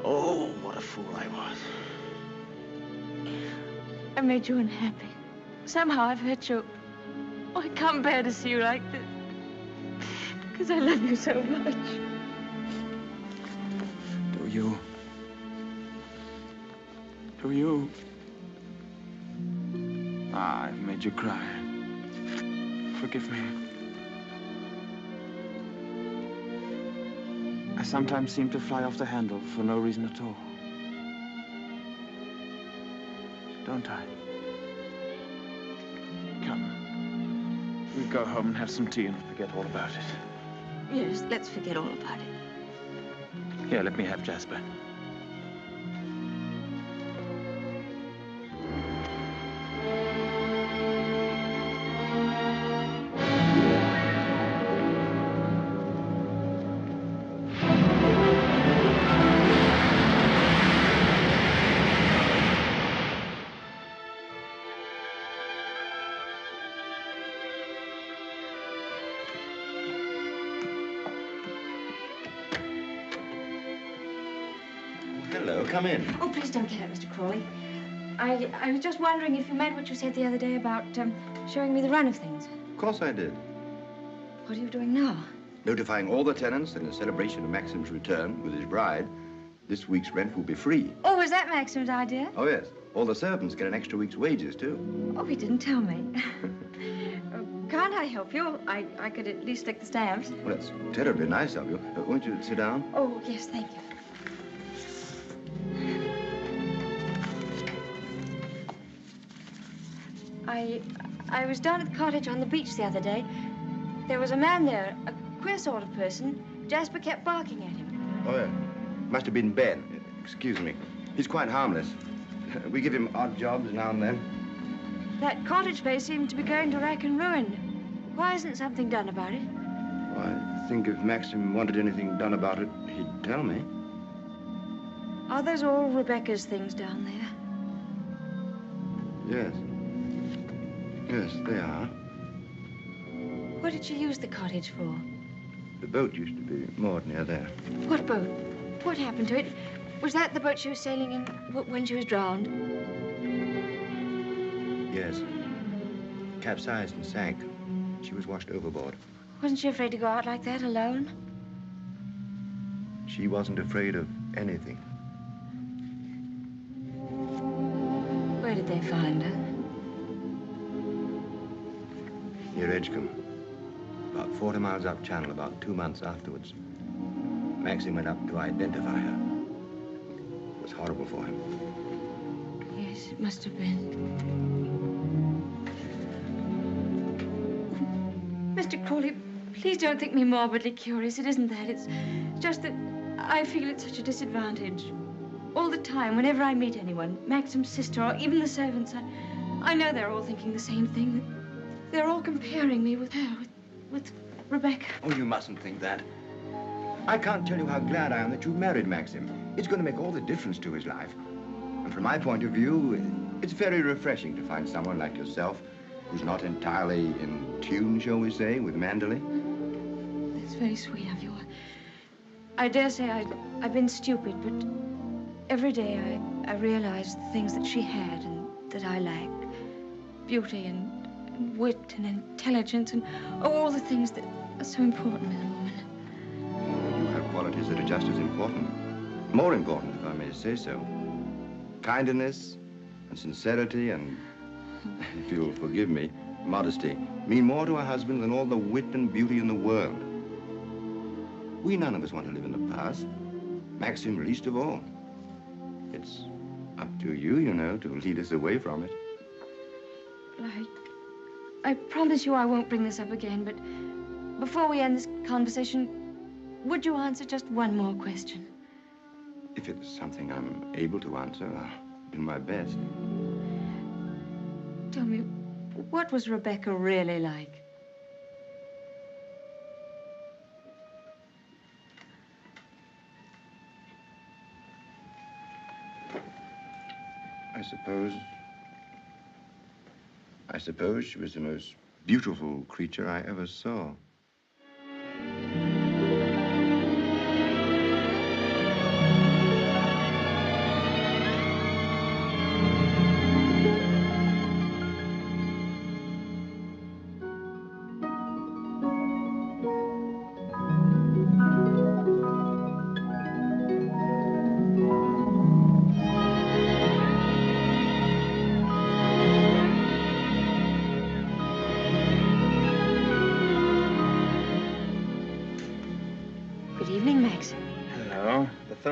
Oh, what a fool I was. I made you unhappy. Somehow I've hurt you. Oh, I can't bear to see you like this. Because I love you so much. Do you? Do you? Ah, I've made you cry. Forgive me. I sometimes seem to fly off the handle for no reason at all. Don't I? Come. We'll go home and have some tea and forget all about it. Yes, let's forget all about it. Here, let me have Jasper. Hello, come in. Oh, please don't get up, Mr. Crawley. I was just wondering if you meant what you said the other day about showing me the run of things. Of course I did. What are you doing now? Notifying all the tenants in the celebration of Maxim's return with his bride, this week's rent will be free. Oh, was that Maxim's idea? Oh, yes. All the servants get an extra week's wages, too. Oh, he didn't tell me. Oh, can't I help you? I could at least lick the stamps. Well, that's terribly nice of you. Won't you sit down? Oh, yes, thank you. I was down at the cottage on the beach the other day. There was a man there, a queer sort of person. Jasper kept barking at him. Oh, yeah. Must have been Ben. Excuse me. He's quite harmless. We give him odd jobs now and then. That cottage place seemed to be going to rack and ruin. Why isn't something done about it? Well, I think if Maxim wanted anything done about it, he'd tell me. Are those all Rebecca's things down there? Yes. Yes, they are. What did she use the cottage for? The boat used to be moored near there. What boat? What happened to it? Was that the boat she was sailing in when she was drowned? Yes. Capsized and sank. She was washed overboard. Wasn't she afraid to go out like that alone? She wasn't afraid of anything. Where did they find her? Near Edgecombe. About 40 miles up channel, about 2 months afterwards. Maxim went up to identify her. It was horrible for him. Yes, it must have been. Mr. Crawley, please don't think me morbidly curious. It isn't that. It's just that I feel at such a disadvantage. All the time, whenever I meet anyone, Maxim's sister or even the servants, I know they're all thinking the same thing. They're all comparing me with her, with Rebecca. Oh, you mustn't think that. I can't tell you how glad I am that you married Maxim. It's going to make all the difference to his life. And from my point of view, it's very refreshing to find someone like yourself who's not entirely in tune, shall we say, with Manderley. That's very sweet of you. I dare say I've been stupid, but every day I realize the things that she had and that I lacked. Beauty and wit and intelligence and all the things that are so important in a woman. Oh, you have qualities that are just as important. More important, if I may say so. Kindness and sincerity and, if you'll forgive me, modesty mean more to a husband than all the wit and beauty in the world. We none of us want to live in the past. Maxim least of all. It's up to you, you know, to lead us away from it. I promise you I won't bring this up again, but before we end this conversation, would you answer just one more question? If it's something I'm able to answer, I'll do my best. Tell me, what was Rebecca really like? I suppose she was the most beautiful creature I ever saw.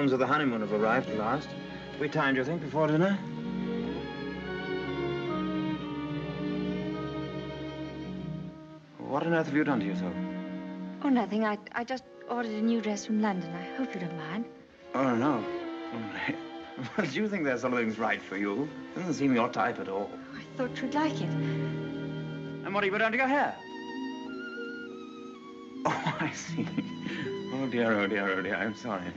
Of the honeymoon have arrived at last. We timed, you think, before dinner? What on earth have you done to yourself? Oh, nothing. I just ordered a new dress from London. I hope you don't mind. Oh, no. Well, do you think there's something's right for you? Doesn't seem your type at all. Oh, I thought you'd like it. And what, are you done to your hair? Oh, I see. Oh, dear, oh, dear, oh, dear. I'm sorry.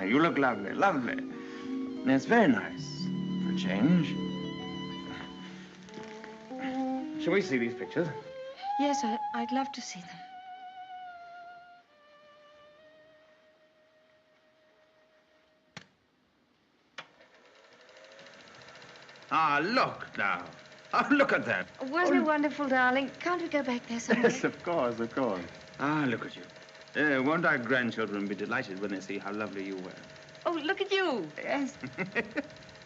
You look lovely, lovely. And it's very nice for a change. Shall we see these pictures? Yes, I'd love to see them. Ah, look now. Oh, look at that. Wasn't it wonderful, darling? Can't we go back there somewhere? Yes, of course, of course. Ah, look at you. Won't our grandchildren be delighted when they see how lovely you were? Oh, look at you. Yes.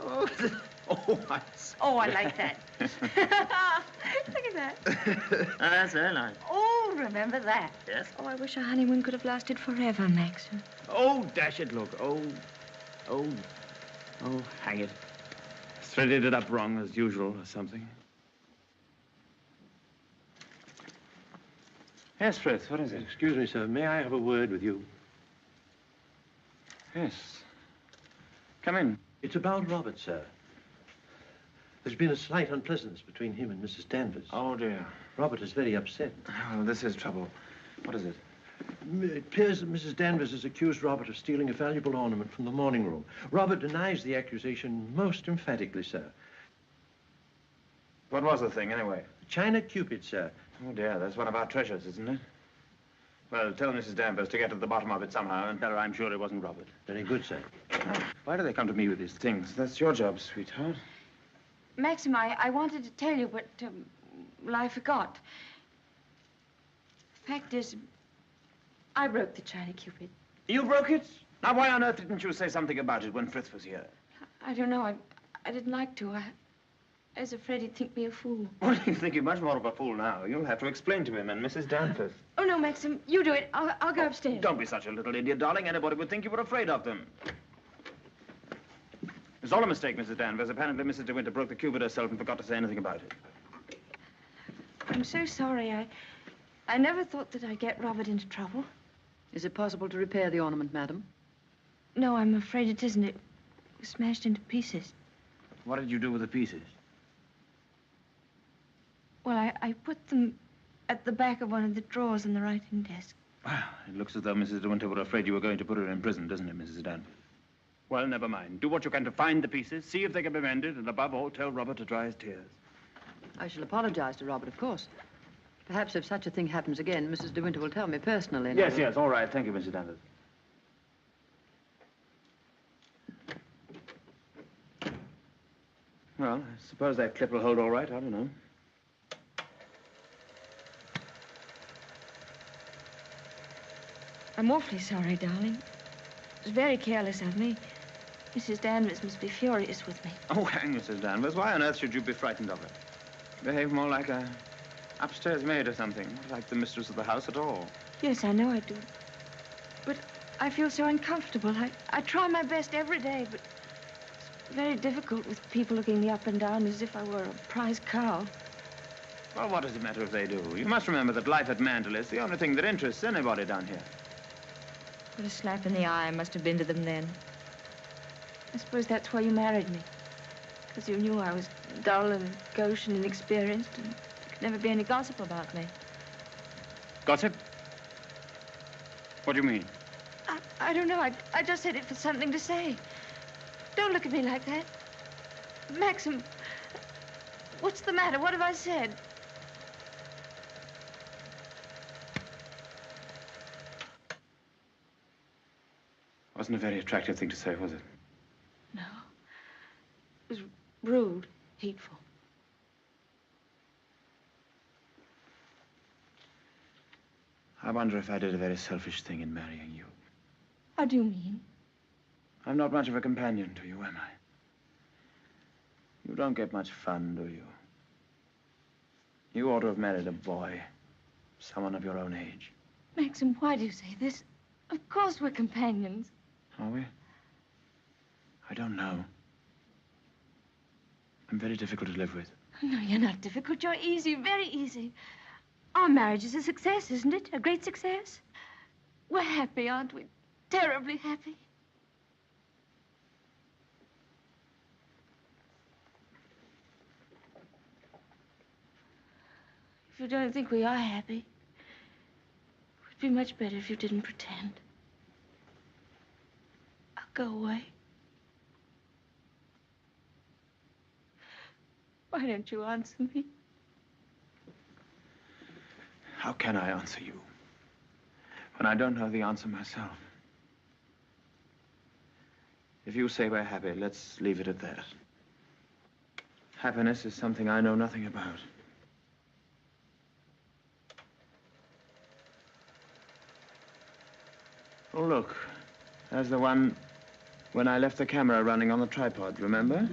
Oh, I like that. Look at that. That's very nice. Oh, remember that. Yes? Oh, I wish our honeymoon could have lasted forever, Maxim. Oh, dash it, look. Oh, hang it. Threaded it up wrong, as usual, or something. Yes, Frith, what is it? Excuse me, sir. May I have a word with you? Yes. Come in. It's about Robert, sir. There's been a slight unpleasantness between him and Mrs. Danvers. Oh, dear. Robert is very upset. Oh, this is trouble. What is it? It appears that Mrs. Danvers has accused Robert of stealing a valuable ornament from the morning room. Robert denies the accusation most emphatically, sir. What was the thing, anyway? China Cupid, sir. Oh, dear, that's one of our treasures, isn't it? Well, tell Mrs. Danvers to get to the bottom of it somehow and tell her I'm sure it wasn't Robert. Very good, sir. Why do they come to me with these things? That's your job, sweetheart. Maxim, I wanted to tell you, but, well, I forgot. Fact is, I broke the China Cupid. You broke it? Now, why on earth didn't you say something about it when Frith was here? I don't know. I didn't like to. I was afraid he'd think me a fool. Well, you think you're much more of a fool now. You'll have to explain to him and Mrs. Danvers. Oh, no, Maxim, you do it. I'll go upstairs. Don't be such a little idiot, darling. Anybody would think you were afraid of them. It's all a mistake, Mrs. Danvers. Apparently, Mrs. De Winter broke the cupid herself and forgot to say anything about it. I'm so sorry. I never thought that I'd get Robert into trouble. Is it possible to repair the ornament, madam? No, I'm afraid it isn't. It was smashed into pieces. What did you do with the pieces? Well, I put them at the back of one of the drawers in the writing desk. Well, it looks as though Mrs. De Winter were afraid you were going to put her in prison, doesn't it, Mrs. Danvers? Well, never mind. Do what you can to find the pieces, see if they can be mended, and above all, tell Robert to dry his tears. I shall apologize to Robert, of course. Perhaps if such a thing happens again, Mrs. De Winter will tell me personally. Yes, yes, all right. Thank you, Mrs. Danvers. Well, I suppose that clip will hold all right. I don't know. I'm awfully sorry, darling. It was very careless of me. Mrs. Danvers must be furious with me. Oh, hang Mrs. Danvers. Why on earth should you be frightened of her? Behave more like a upstairs maid or something. Not like the mistress of the house at all. Yes, I know I do. But I feel so uncomfortable. I try my best every day, but it's very difficult with people looking me up and down as if I were a prize cow. Well, what does it matter if they do? You must remember that life at Mandel is the only thing that interests anybody down here. What a slap in the eye I must have been to them then. I suppose that's why you married me. Because you knew I was dull and gauche and inexperienced, and there could never be any gossip about me. Gossip? What do you mean? I don't know. I just said it for something to say. Don't look at me like that. Maxim, what's the matter? What have I said? Wasn't a very attractive thing to say, was it? No. It was rude, hateful. I wonder if I did a very selfish thing in marrying you. How do you mean? I'm not much of a companion to you, am I? You don't get much fun, do you? You ought to have married a boy. Someone of your own age. Maxim, why do you say this? Of course we're companions. Are we? I don't know. I'm very difficult to live with. No, you're not difficult. You're easy, very easy. Our marriage is a success, isn't it? A great success? We're happy, aren't we? Terribly happy. If you don't think we are happy, it would be much better if you didn't pretend. I'll go away. Why don't you answer me? How can I answer you when I don't know the answer myself? If you say we're happy, let's leave it at that. Happiness is something I know nothing about. Oh, look. There's the one when I left the camera running on the tripod, remember?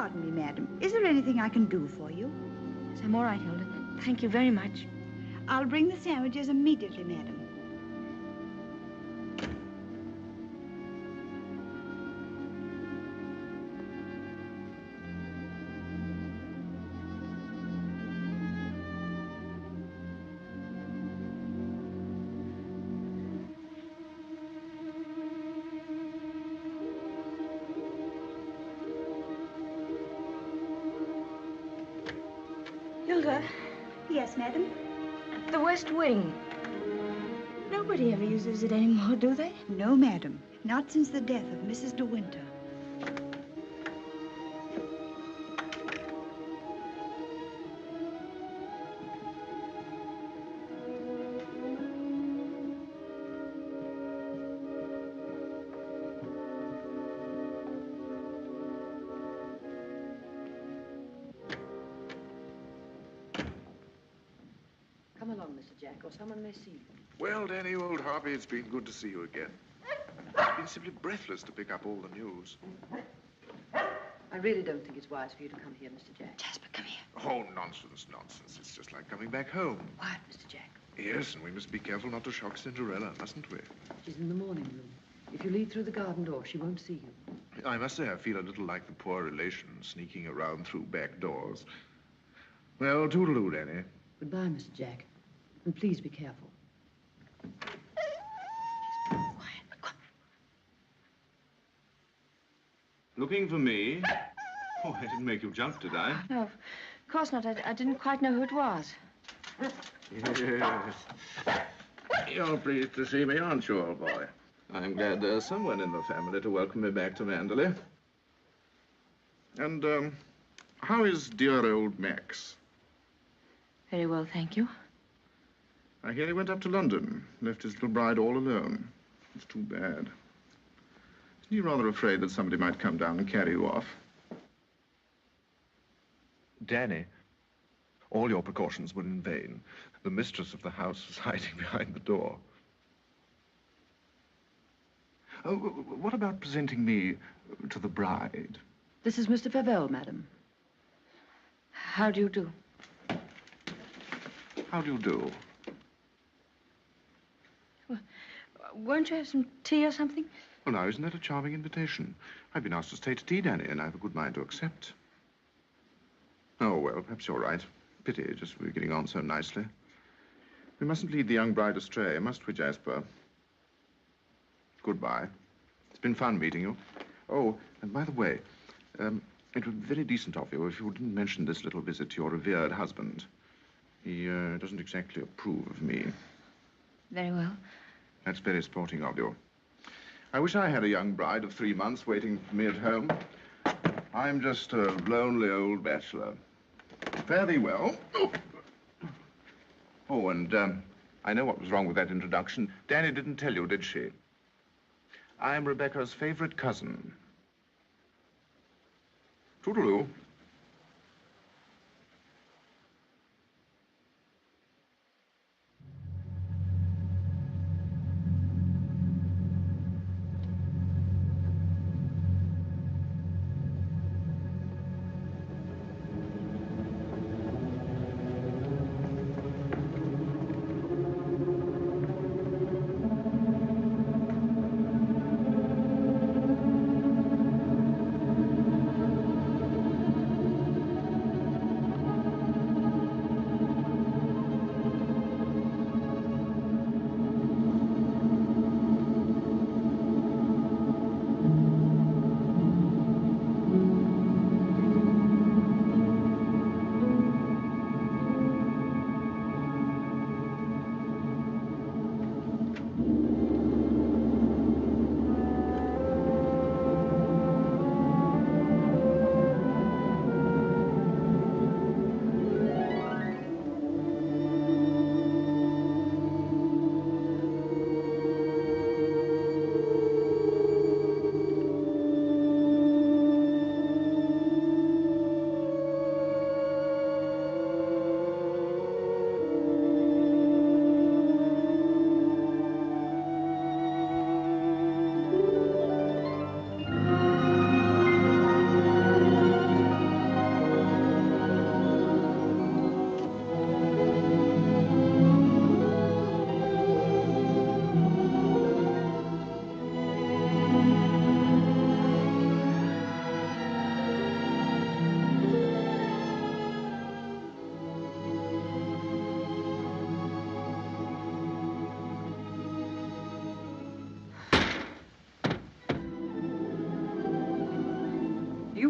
Pardon me, madam. Is there anything I can do for you? Yes, I'm all right, Hilda. Thank you very much. I'll bring the sandwiches immediately, madam. Hilda, Yes, madam? the West Wing. Nobody ever uses it anymore, do they? No, madam. Not since the death of Mrs. De Winter. Come along, Mr. Jack, or someone may see you. Well, Danny, old Harvey, it's been good to see you again. It's been simply breathless to pick up all the news. I really don't think it's wise for you to come here, Mr. Jack. Jasper, come here. Oh, nonsense, nonsense. It's just like coming back home. Quiet, Mr. Jack. Yes, and we must be careful not to shock Cinderella, mustn't we? She's in the morning room. If you leave through the garden door, she won't see you. I must say I feel a little like the poor relation sneaking around through back doors. Well, toodaloo, Danny. Goodbye, Mr. Jack. And please be careful. Looking for me? Oh, I didn't make you jump, did I? No, of course not. I didn't quite know who it was. Yes. You're pleased to see me, aren't you, old boy? I'm glad there's someone in the family to welcome me back to Manderley. And, how is dear old Max? Very well, thank you. I hear he went up to London, left his little bride all alone. It's too bad. Isn't he rather afraid that somebody might come down and carry you off? Danny, all your precautions were in vain. The mistress of the house was hiding behind the door. Oh, what about presenting me to the bride? This is Mr. Favell, madam. How do you do? How do you do? Well, won't you have some tea or something? Well, now, isn't that a charming invitation? I've been asked to stay to tea, Danny, and I have a good mind to accept. Oh, well, perhaps you're right. Pity, just we're getting on so nicely. We mustn't lead the young bride astray, must we, Jasper? Goodbye. It's been fun meeting you. Oh, and by the way, it would be very decent of you if you didn't mention this little visit to your revered husband. He doesn't exactly approve of me. Very well. That's very sporting of you. I wish I had a young bride of 3 months waiting for me at home. I'm just a lonely old bachelor. Fare thee well. Oh, and I know what was wrong with that introduction. Danny didn't tell you, did she? I'm Rebecca's favorite cousin. Toodaloo.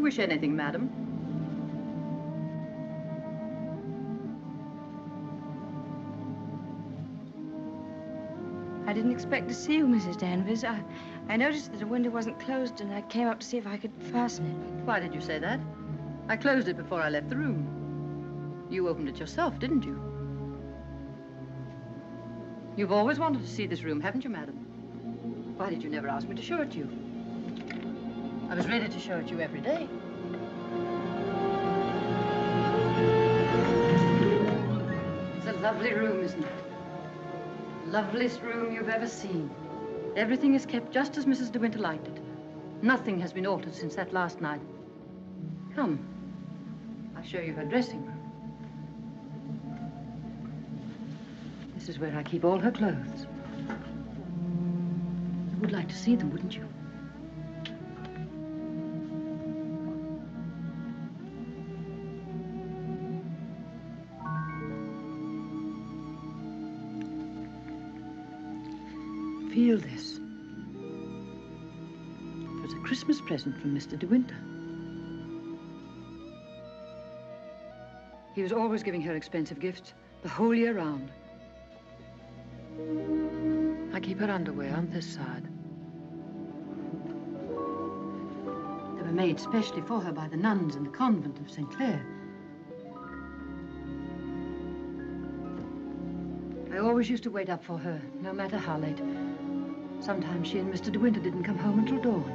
wish anything, madam? I didn't expect to see you, Mrs. Danvers. I noticed that the window wasn't closed, and I came up to see if I could fasten it. Why did you say that? I closed it before I left the room. You opened it yourself, didn't you? You've always wanted to see this room, haven't you, madam? Why did you never ask me to show it to you? I was ready to show it to you every day. It's a lovely room, isn't it? Loveliest room you've ever seen. Everything is kept just as Mrs. De Winter liked it. Nothing has been altered since that last night. Come, I'll show you her dressing room. This is where I keep all her clothes. You would like to see them, wouldn't you? Feel this. It was a Christmas present from Mr. De Winter. He was always giving her expensive gifts the whole year round. I keep her underwear on this side. They were made specially for her by the nuns in the convent of St. Clair. I always used to wait up for her, no matter how late. Sometimes she and Mr. De Winter didn't come home until dawn.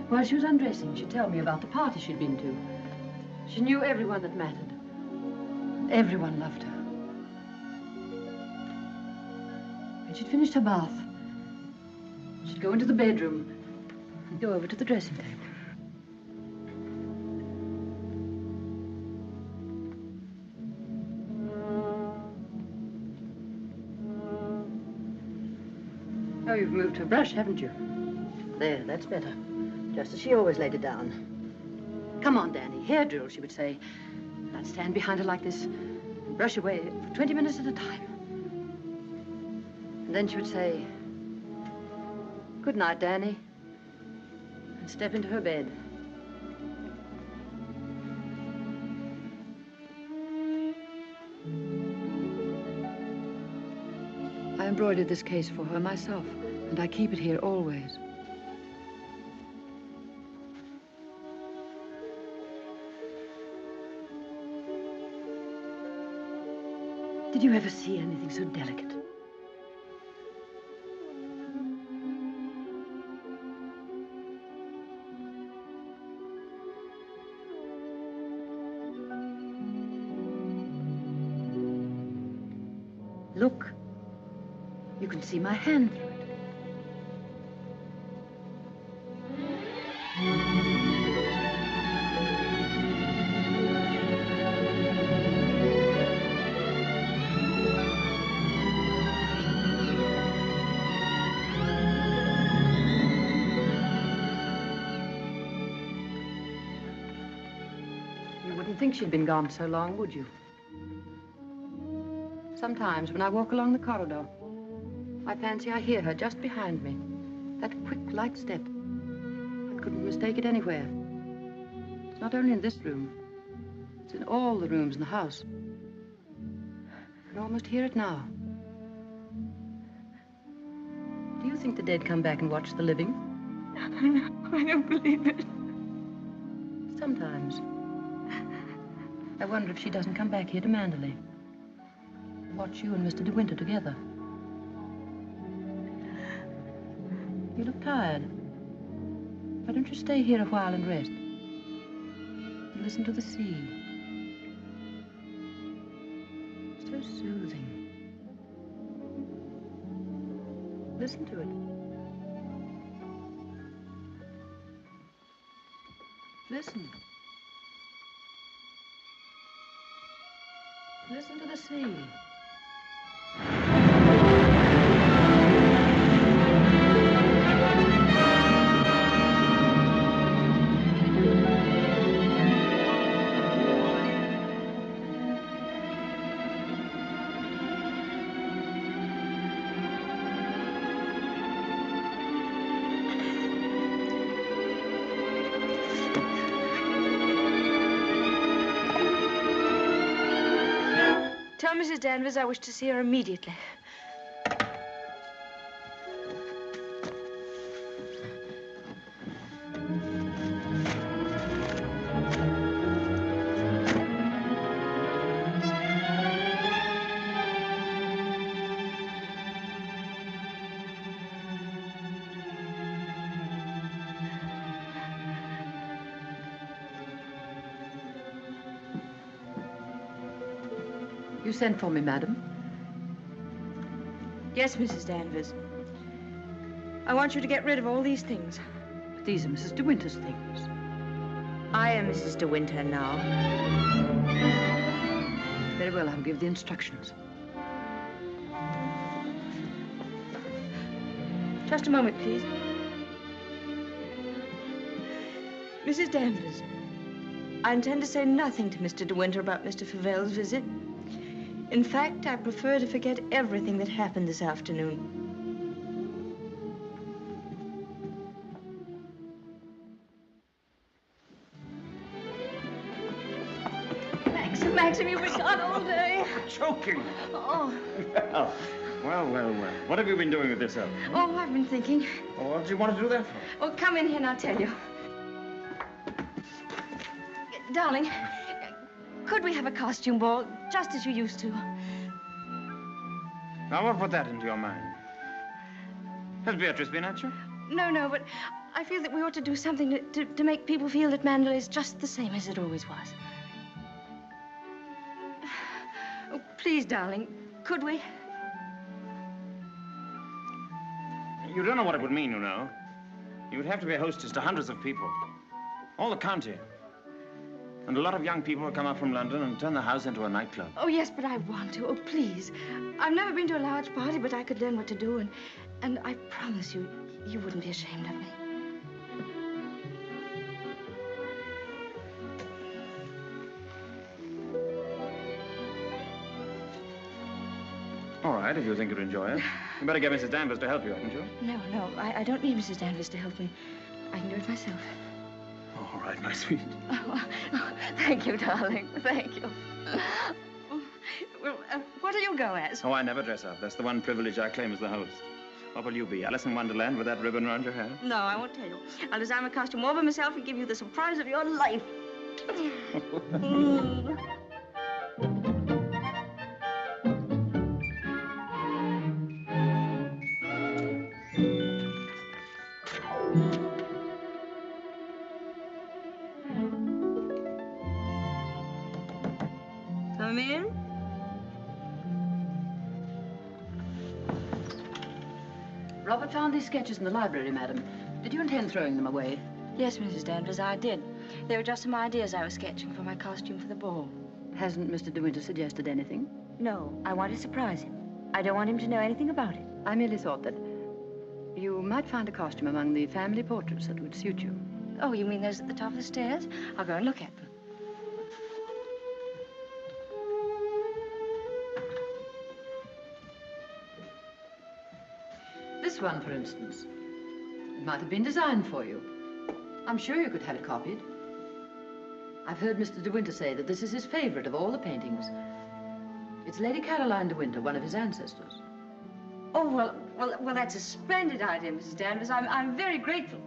While she was undressing, she'd tell me about the party she'd been to. She knew everyone that mattered. Everyone loved her. When she'd finished her bath, she'd go into the bedroom and go over to the dressing table. Oh, you've moved her brush, haven't you? There, that's better. Just as she always laid it down. Come on, Danny. Hair drill, she would say. And I'd stand behind her like this and brush away for 20 minutes at a time. And then she would say, "Good night, Danny," and step into her bed. I embroidered this case for her myself, and I keep it here always. Did you ever see anything so delicate? Look. You can see my hand through it. You wouldn't think she'd been gone so long, would you? Sometimes when I walk along the corridor, I fancy I hear her just behind me. That quick, light step. I couldn't mistake it anywhere. It's not only in this room. It's in all the rooms in the house. I can almost hear it now. Do you think the dead come back and watch the living? I don't believe it. Sometimes. I wonder if she doesn't come back here to Manderley. Watch you and Mr. De Winter together. You look tired. Why don't you stay here a while and rest? And listen to the sea. So soothing. Listen to it. Listen. Listen to the sea. Mrs. Danvers, I wish to see her immediately. You sent for me, madam? Yes, Mrs. Danvers. I want you to get rid of all these things. But these are Mrs. De Winter's things. I am Mrs. De Winter now. Very well, I'll give the instructions. Just a moment, please. Mrs. Danvers, I intend to say nothing to Mr. De Winter about Mr. Favel's visit. In fact, I prefer to forget everything that happened this afternoon. Maxim, you've been gone all day. Choking. Oh. Well. What have you been doing with yourself? Oh, I've been thinking. Well, what do you want to do that for? Oh, come in here and I'll tell you. Darling, could we have a costume ball, just as you used to? Now, what put that into your mind? Has Beatrice been at you? No, but I feel that we ought to do something to make people feel that Mandalay is just the same as it always was. Oh, please, darling, could we? You don't know what it would mean, you know. You would have to be a hostess to hundreds of people. All the county. And a lot of young people will come up from London and turn the house into a nightclub. Oh, yes, but I want to. Oh, please. I've never been to a large party, but I could learn what to do, and I promise you, you wouldn't be ashamed of me. All right, if you think you'd enjoy it. You better get Mrs. Danvers to help you, hadn't you? No, I don't need Mrs. Danvers to help me. I can do it myself. All right, my sweet. Oh, thank you, darling. Thank you. Well, what do you go as? Oh, I never dress up. That's the one privilege I claim as the host. What will you be, Alice in Wonderland with that ribbon around your hair? No, I won't tell you. I'll design a costume all by myself and give you the surprise of your life. Come in. Robert found these sketches in the library, madam. Did you intend throwing them away? Yes, Mrs. Danvers, I did. They were just some ideas I was sketching for my costume for the ball. Hasn't Mr. De Winter suggested anything? No, I want to surprise him. I don't want him to know anything about it. I merely thought that you might find a costume among the family portraits that would suit you. Oh, you mean those at the top of the stairs? I'll go and look at them. This one, for instance. It might have been designed for you. I'm sure you could have it copied. I've heard Mr. De Winter say that this is his favorite of all the paintings. It's Lady Caroline De Winter, one of his ancestors. Oh, well, that's a splendid idea, Mrs. Danvers. I'm very grateful.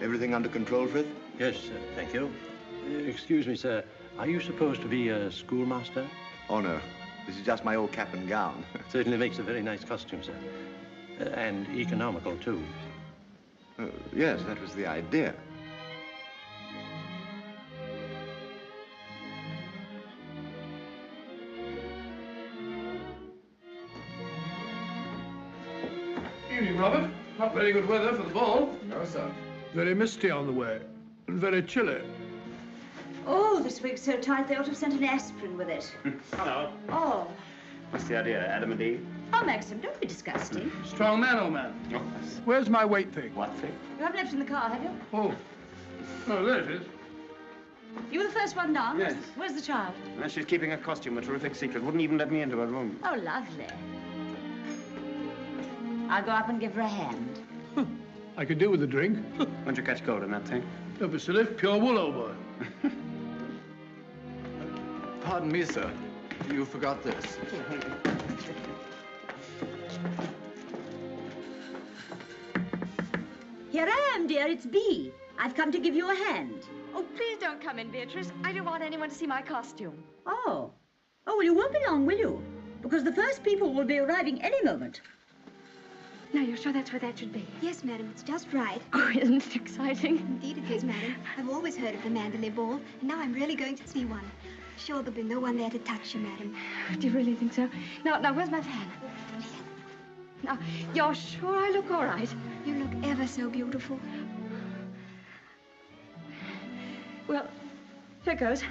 Everything under control, Frith? Yes, thank you. Excuse me, sir. Are you supposed to be a schoolmaster? Oh, no. This is just my old cap and gown. Certainly makes a very nice costume, sir. And economical, too. Yes, that was the idea. Evening, Robert. Not very good weather for the ball. No, sir. Very misty on the way, and very chilly. Oh, this wig's so tight they ought to have sent an aspirin with it. Hello. Oh. What's the idea, Adam and Eve? Oh, Maxim, don't be disgusting. Strong man, old man. Oh. Where's my weight thing? What thing? You haven't left it in the car, have you? Oh. Oh, there it is. You were the first one down? Yes. Where's the child? And she's keeping her costume a terrific secret. Wouldn't even let me into her room. Oh, lovely. I'll go up and give her a hand. I could do with a drink. Won't you catch cold in that thing? Don't be silly. Pure wool, old boy. Pardon me, sir. You forgot this. Here I am, dear. It's Bee. I've come to give you a hand. Oh, please don't come in, Beatrice. I don't want anyone to see my costume. Oh. Oh, well, you won't be long, will you? Because the first people will be arriving any moment. Now, you're sure that's where that should be? Yes, madam, it's just right. Oh, isn't it exciting? Indeed it is, madam. I've always heard of the Mandalay Ball, and now I'm really going to see one. Sure, there'll be no one there to touch you, madam. Do you really think so? Now, where's my fan? Now, you're sure I look all right? You look ever so beautiful. Well, here goes.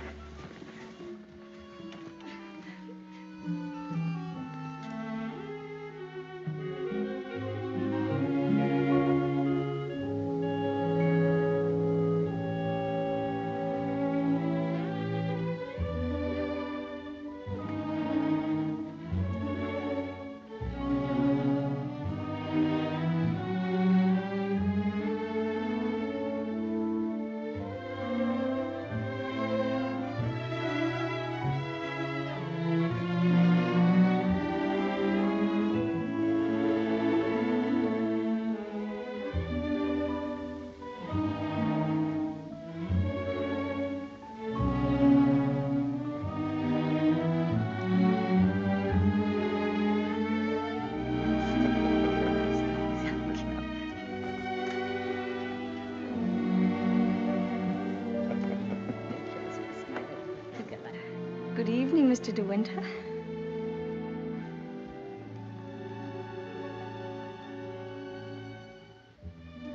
Good evening, Mr. De Winter.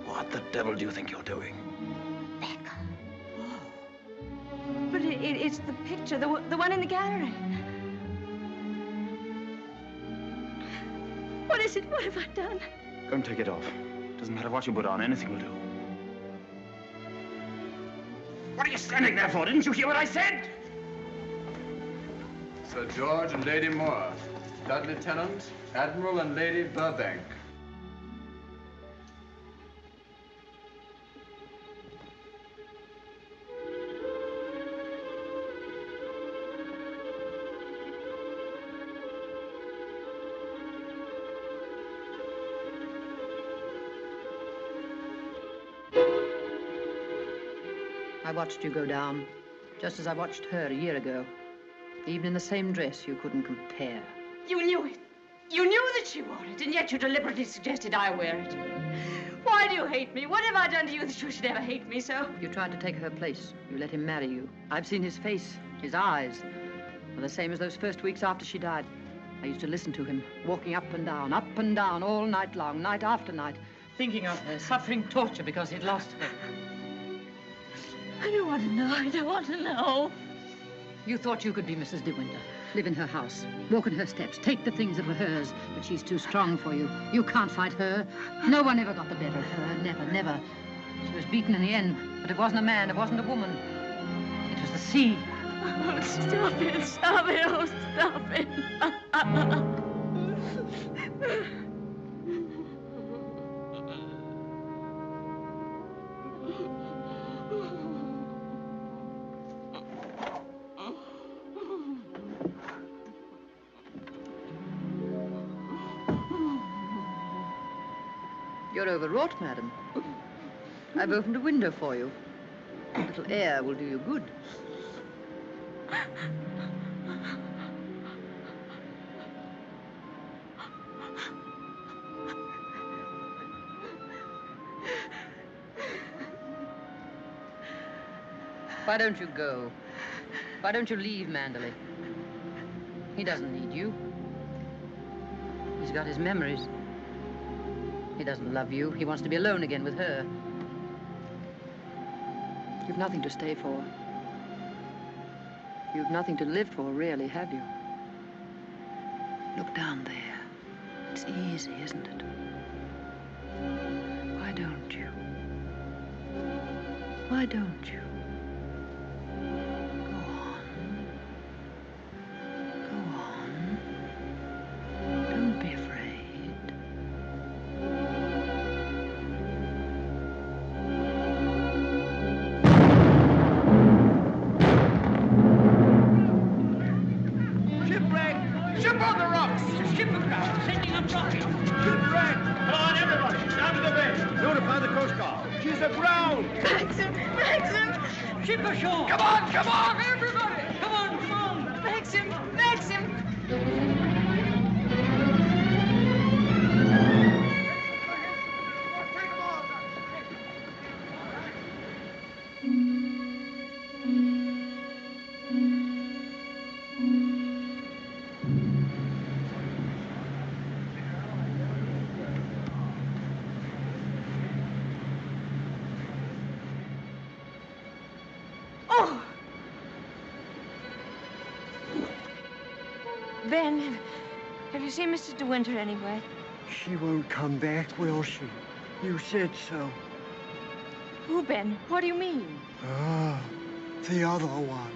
What the devil do you think you're doing? But it's the picture, the one in the gallery. What is it? What have I done? Go and take it off. Doesn't matter what you put on, anything will do. What are you standing there for? Didn't you hear what I said? Sir George and Lady Moore, Dudley Tennant, Admiral and Lady Burbank. I watched you go down, just as I watched her a year ago. Even in the same dress, you couldn't compare. You knew it. You knew that she wore it, and yet you deliberately suggested I wear it. Why do you hate me? What have I done to you that you should ever hate me so? You tried to take her place. You let him marry you. I've seen his face, his eyes. They're the same as those first weeks after she died. I used to listen to him, walking up and down, all night long, night after night, thinking of her, suffering torture because he'd lost her. I don't want to know. I don't want to know. You thought you could be Mrs. De Winter, live in her house, walk in her steps, take the things that were hers, but she's too strong for you. You can't fight her. No one ever got the better of her, never, never. She was beaten in the end, but it wasn't a man, it wasn't a woman. It was the sea. Oh, stop it, oh, stop it. You're overwrought, madam. I've opened a window for you. A little air will do you good. Why don't you go? Why don't you leave Mandalay? He doesn't need you. He's got his memories. He doesn't love you. He wants to be alone again with her. You've nothing to stay for. You've nothing to live for, really, have you? Look down there. It's easy, isn't it? Why don't you? Why don't you? Go on. Go on. Don't be afraid. Shipwreck! Ship on the rocks! Ship aground! Sending up rocket! Shipwreck! Come on, everybody! Down to the bay! Notify the Coast Guard! She's aground! Maxim! Maxim! Ship ashore! Come on, everybody! Come on! Maxim! Maxim! Oh! Ben, have you seen Mr. De Winter anywhere? She won't come back, will she? You said so. Who, Ben? What do you mean? Ah, the other one.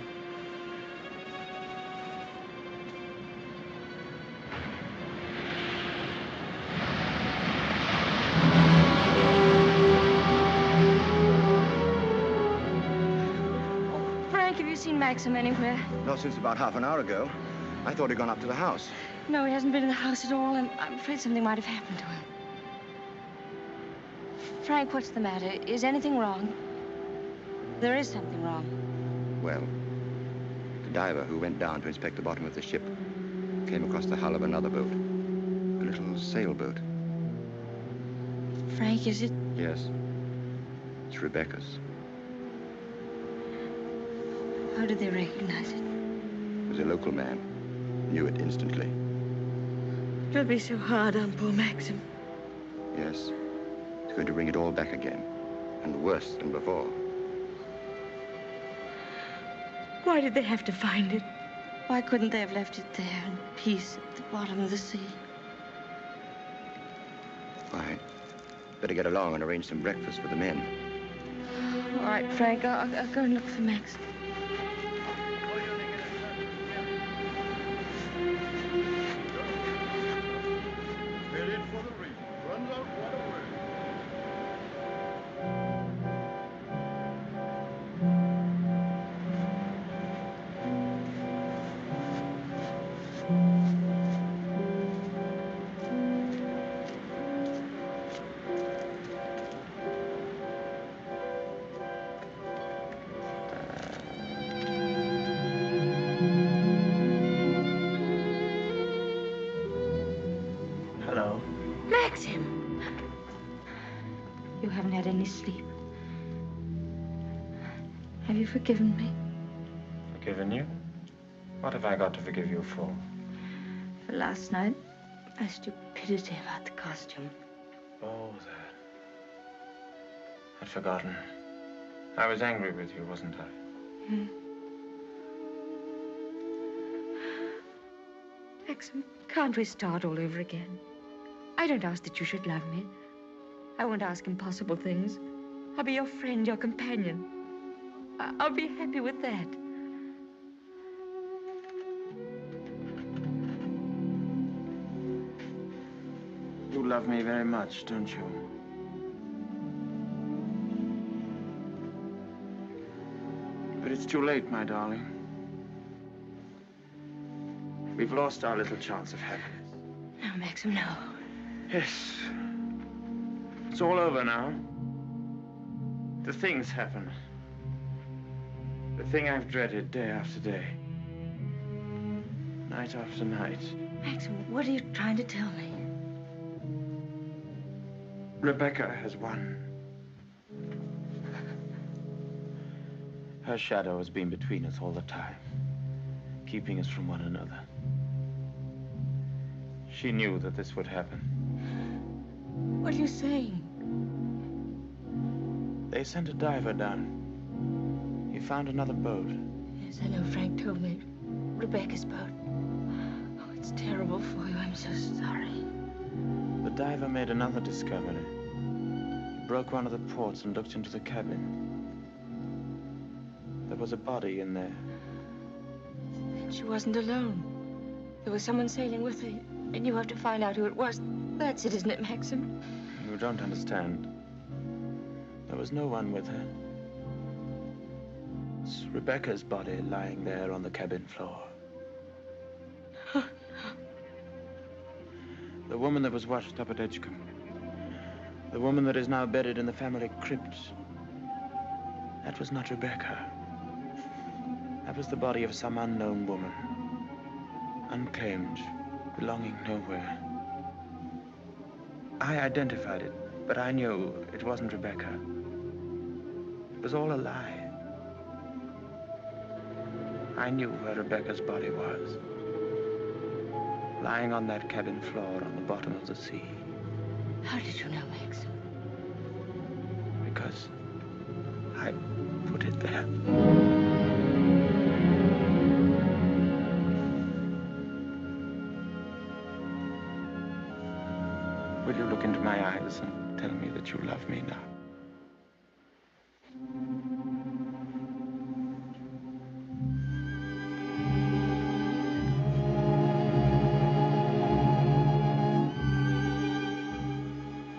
Frank, have you seen Maxim anywhere? Not since about half an hour ago. I thought he'd gone up to the house. No, he hasn't been in the house at all, and I'm afraid something might have happened to him. Frank, what's the matter? Is anything wrong? There is something wrong. Well, the diver who went down to inspect the bottom of the ship came across the hull of another boat. A little sailboat. Frank, is it? Yes. It's Rebecca's. How did they recognize it? It was a local man. Knew it instantly. It'll be so hard on poor Maxim. Yes. It's going to bring it all back again. And worse than before. Why did they have to find it? Why couldn't they have left it there in peace at the bottom of the sea? Why, better get along and arrange some breakfast for the men. All right, Frank, I'll go and look for Maxim. Hello. Maxim! You haven't had any sleep. Have you forgiven me? Forgiven you? What have I got to forgive you for? For last night, my stupidity about the costume. Oh, that. I'd forgotten. I was angry with you, wasn't I? Hmm. Maxim, can't we start all over again? I don't ask that you should love me. I won't ask impossible things. I'll be your friend, your companion. I'll be happy with that. You love me very much, don't you? But it's too late, my darling. We've lost our little chance of happiness. No, Maxim, no. Yes. It's all over now. The thing's happened. The thing I've dreaded day after day. Night after night. Maxim, what are you trying to tell me? Rebecca has won. Her shadow has been between us all the time, keeping us from one another. She knew that this would happen. What are you saying? They sent a diver down. He found another boat. Yes, I know. Frank told me. Rebecca's boat. Oh, it's terrible for you. I'm so sorry. The diver made another discovery. He broke one of the ports and looked into the cabin. There was a body in there. She wasn't alone. There was someone sailing with her, and you have to find out who it was. That's it, isn't it, Maxim? You don't understand. There was no one with her. It's Rebecca's body lying there on the cabin floor. The woman that was washed up at Edgecombe. The woman that is now buried in the family crypt. That was not Rebecca. That was the body of some unknown woman. Unclaimed, belonging nowhere. I identified it, but I knew it wasn't Rebecca. It was all a lie. I knew where Rebecca's body was. Lying on that cabin floor on the bottom of the sea. How did you know, Max? Because I put it there. Will you look into my eyes and tell me that you love me now?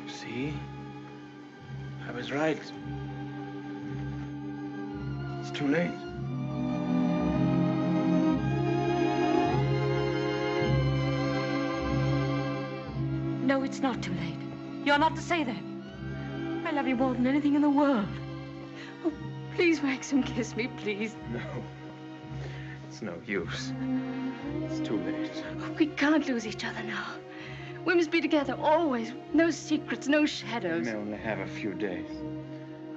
See? I was right. It's too late. No, it's not too late. You're not to say that. I love you more than anything in the world. Oh, please, Maxim, kiss me, please. No. It's no use. It's too late. Oh, we can't lose each other now. We must be together always. No secrets, no shadows. We may only have a few days.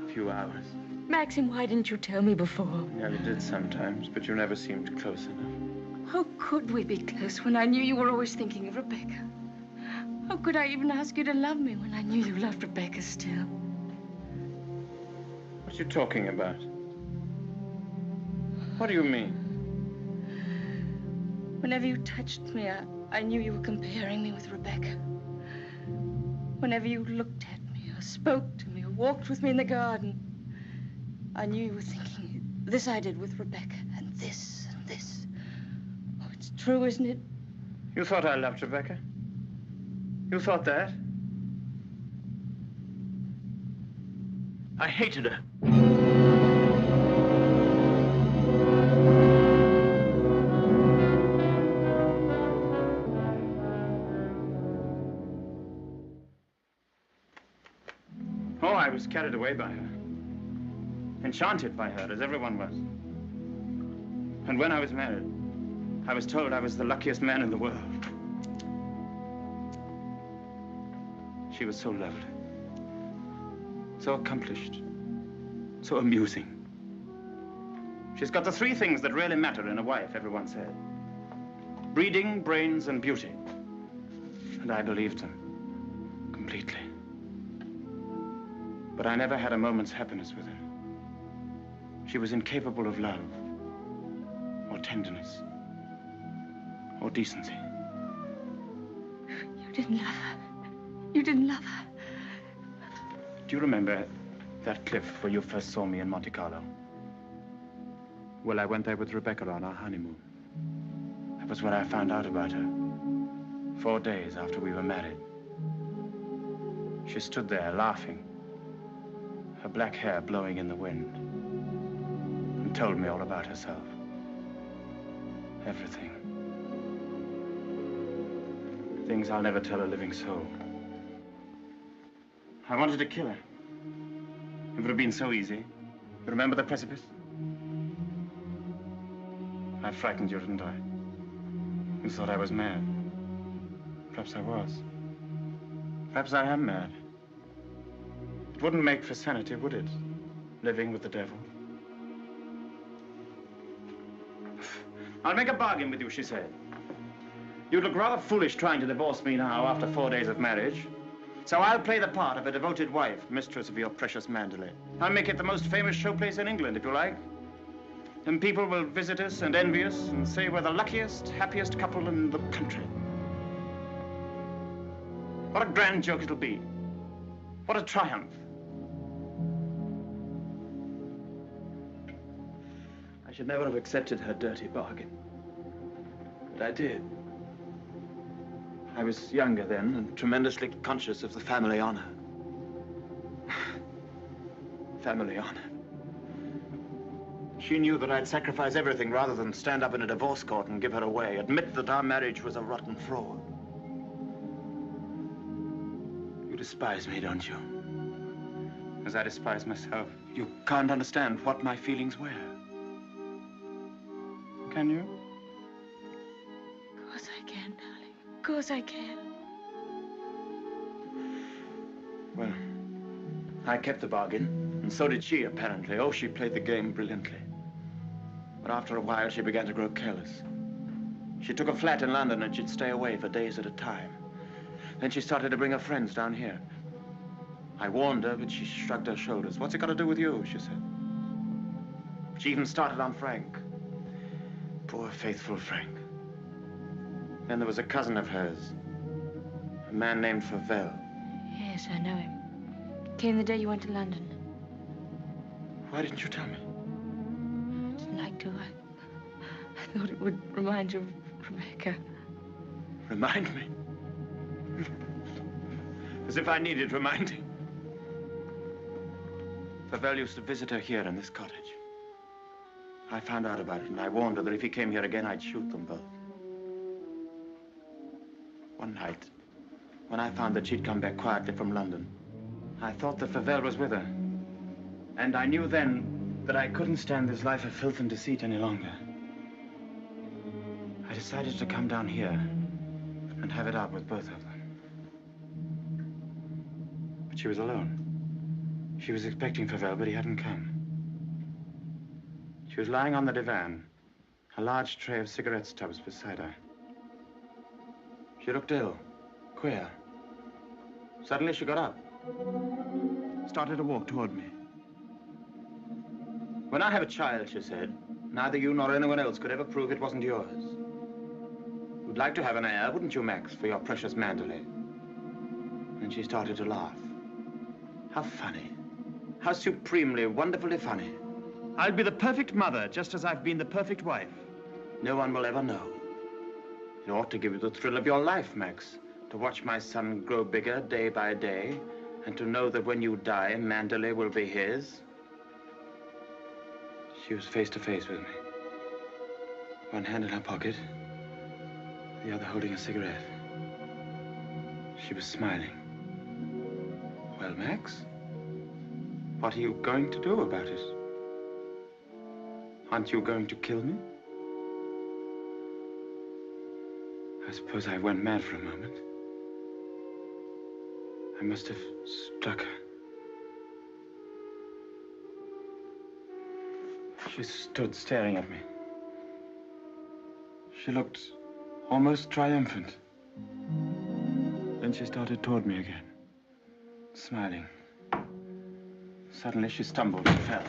A few hours. Maxim, why didn't you tell me before? Yeah, we did sometimes, but you never seemed close enough. How could we be close when I knew you were always thinking of Rebecca? How could I even ask you to love me when I knew you loved Rebecca still? What are you talking about? What do you mean? Whenever you touched me, I knew you were comparing me with Rebecca. Whenever you looked at me, or spoke to me, or walked with me in the garden, I knew you were thinking, this I did with Rebecca, and this, and this. Oh, it's true, isn't it? You thought I loved Rebecca? You thought that? I hated her. Oh, I was carried away by her. Enchanted by her, as everyone was. And when I was married, I was told I was the luckiest man in the world. She was so lovely, so accomplished, so amusing. She's got the three things that really matter in a wife, everyone said. Breeding, brains, and beauty. And I believed them completely. But I never had a moment's happiness with her. She was incapable of love, or tenderness, or decency. You didn't love her. You didn't love her. Do you remember that cliff where you first saw me in Monte Carlo? Well, I went there with Rebecca on our honeymoon. That was when I found out about her. 4 days after we were married. She stood there laughing, her black hair blowing in the wind, and told me all about herself. Everything. Things I'll never tell a living soul. I wanted to kill her. It would have been so easy. You remember the precipice? I frightened you, didn't I? You thought I was mad. Perhaps I was. Perhaps I am mad. It wouldn't make for sanity, would it? Living with the devil. I'll make a bargain with you, she said. You'd look rather foolish trying to divorce me now after 4 days of marriage. So I'll play the part of a devoted wife, mistress of your precious Mandalay. I'll make it the most famous showplace in England, if you like. And people will visit us and envy us and say we're the luckiest, happiest couple in the country. What a grand joke it'll be. What a triumph. I should never have accepted her dirty bargain. But I did. I was younger then and tremendously conscious of the family honor. Family honor. She knew that I'd sacrifice everything rather than stand up in a divorce court and give her away, admit that our marriage was a rotten fraud. You despise me, don't you? As I despise myself. You can't understand what my feelings were. Can you? Of course I can, darling. Of course I can. Well, I kept the bargain, and so did she, apparently. Oh, she played the game brilliantly. But after a while, she began to grow careless. She took a flat in London, and she'd stay away for days at a time. Then she started to bring her friends down here. I warned her, but she shrugged her shoulders. What's it got to do with you, she said. She even started on Frank. Poor, faithful Frank. Then there was a cousin of hers, a man named FILME. Yes, I know him. Came the day you went to London. Why didn't you tell me? I didn't like to. I thought it would remind you of Rebecca. Remind me? As if I needed reminding. FILME used to visit her here in this cottage. I found out about it, and I warned her that if he came here again, I'd shoot them both. One night, when I found that she'd come back quietly from London, I thought that FILME was with her. And I knew then that I couldn't stand this life of filth and deceit any longer. I decided to come down here and have it out with both of them. But she was alone. She was expecting FILME, but he hadn't come. She was lying on the divan, a large tray of cigarette stubs beside her. She looked ill, queer. Suddenly she got up, started to walk toward me. When I have a child, she said, neither you nor anyone else could ever prove it wasn't yours. You'd like to have an heir, wouldn't you, Max, for your precious Manderley? And she started to laugh. How funny. How supremely, wonderfully funny. I'll be the perfect mother, just as I've been the perfect wife. No one will ever know. It ought to give you the thrill of your life, Max, to watch my son grow bigger day by day, and to know that when you die, Manderley will be his. She was face to face with me. One hand in her pocket, the other holding a cigarette. She was smiling. Well, Max, what are you going to do about it? Aren't you going to kill me? I suppose I went mad for a moment. I must have struck her. She stood staring at me. She looked almost triumphant. Then she started toward me again, smiling. Suddenly she stumbled and fell.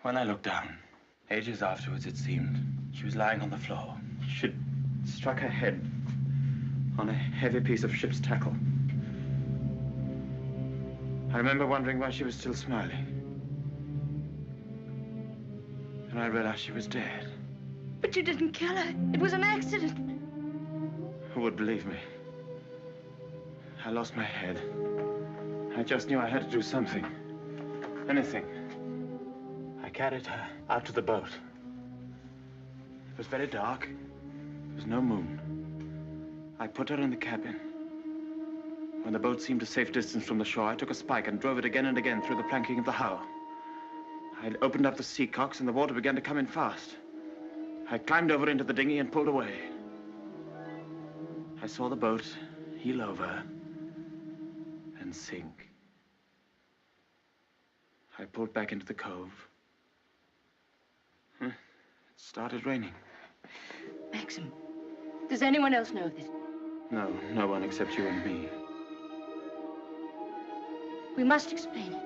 When I looked down, ages afterwards it seemed, she was lying on the floor. She'd struck her head on a heavy piece of ship's tackle. I remember wondering why she was still smiling. And I realized she was dead. But you didn't kill her. It was an accident. Who would believe me? I lost my head. I just knew I had to do something. Anything. I carried her out to the boat. It was very dark. There was no moon. I put her in the cabin. When the boat seemed a safe distance from the shore, I took a spike and drove it again and again through the planking of the hull. I opened up the sea cocks and the water began to come in fast. I climbed over into the dinghy and pulled away. I saw the boat heel over and sink. I pulled back into the cove. It started raining. Maxim, does anyone else know this? No, no one except you and me. We must explain it.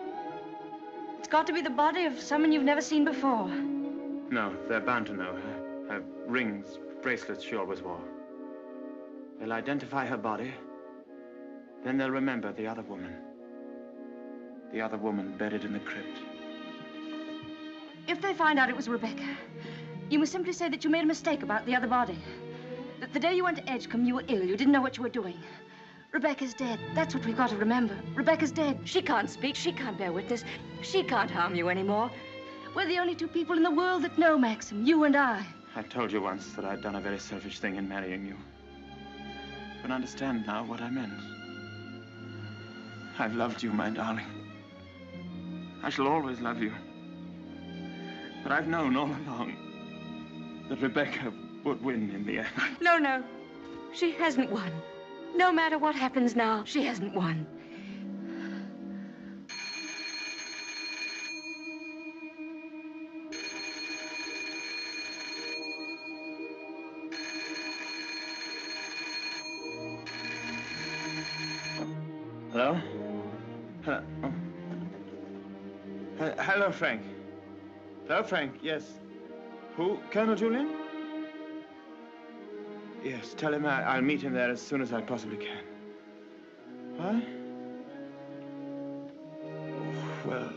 It's got to be the body of someone you've never seen before. No, they're bound to know her. Her rings, bracelets she always wore. They'll identify her body. Then they'll remember the other woman. The other woman buried in the crypt. If they find out it was Rebecca, you must simply say that you made a mistake about the other body. That the day you went to Edgecombe, you were ill. You didn't know what you were doing. Rebecca's dead. That's what we've got to remember. Rebecca's dead. She can't speak. She can't bear witness. She can't harm you anymore. We're the only two people in the world that know, Maxim. You and I. I told you once that I'd done a very selfish thing in marrying you. You can understand now what I meant. I've loved you, my darling. I shall always love you. But I've known all along that Rebecca would win in the end. No, no. She hasn't won. No matter what happens now, she hasn't won. Hello? Hello? Oh. Hello, Frank. Hello, Frank. Yes. Who? Colonel Julian? Yes, tell him I'll meet him there as soon as I possibly can. What? Well,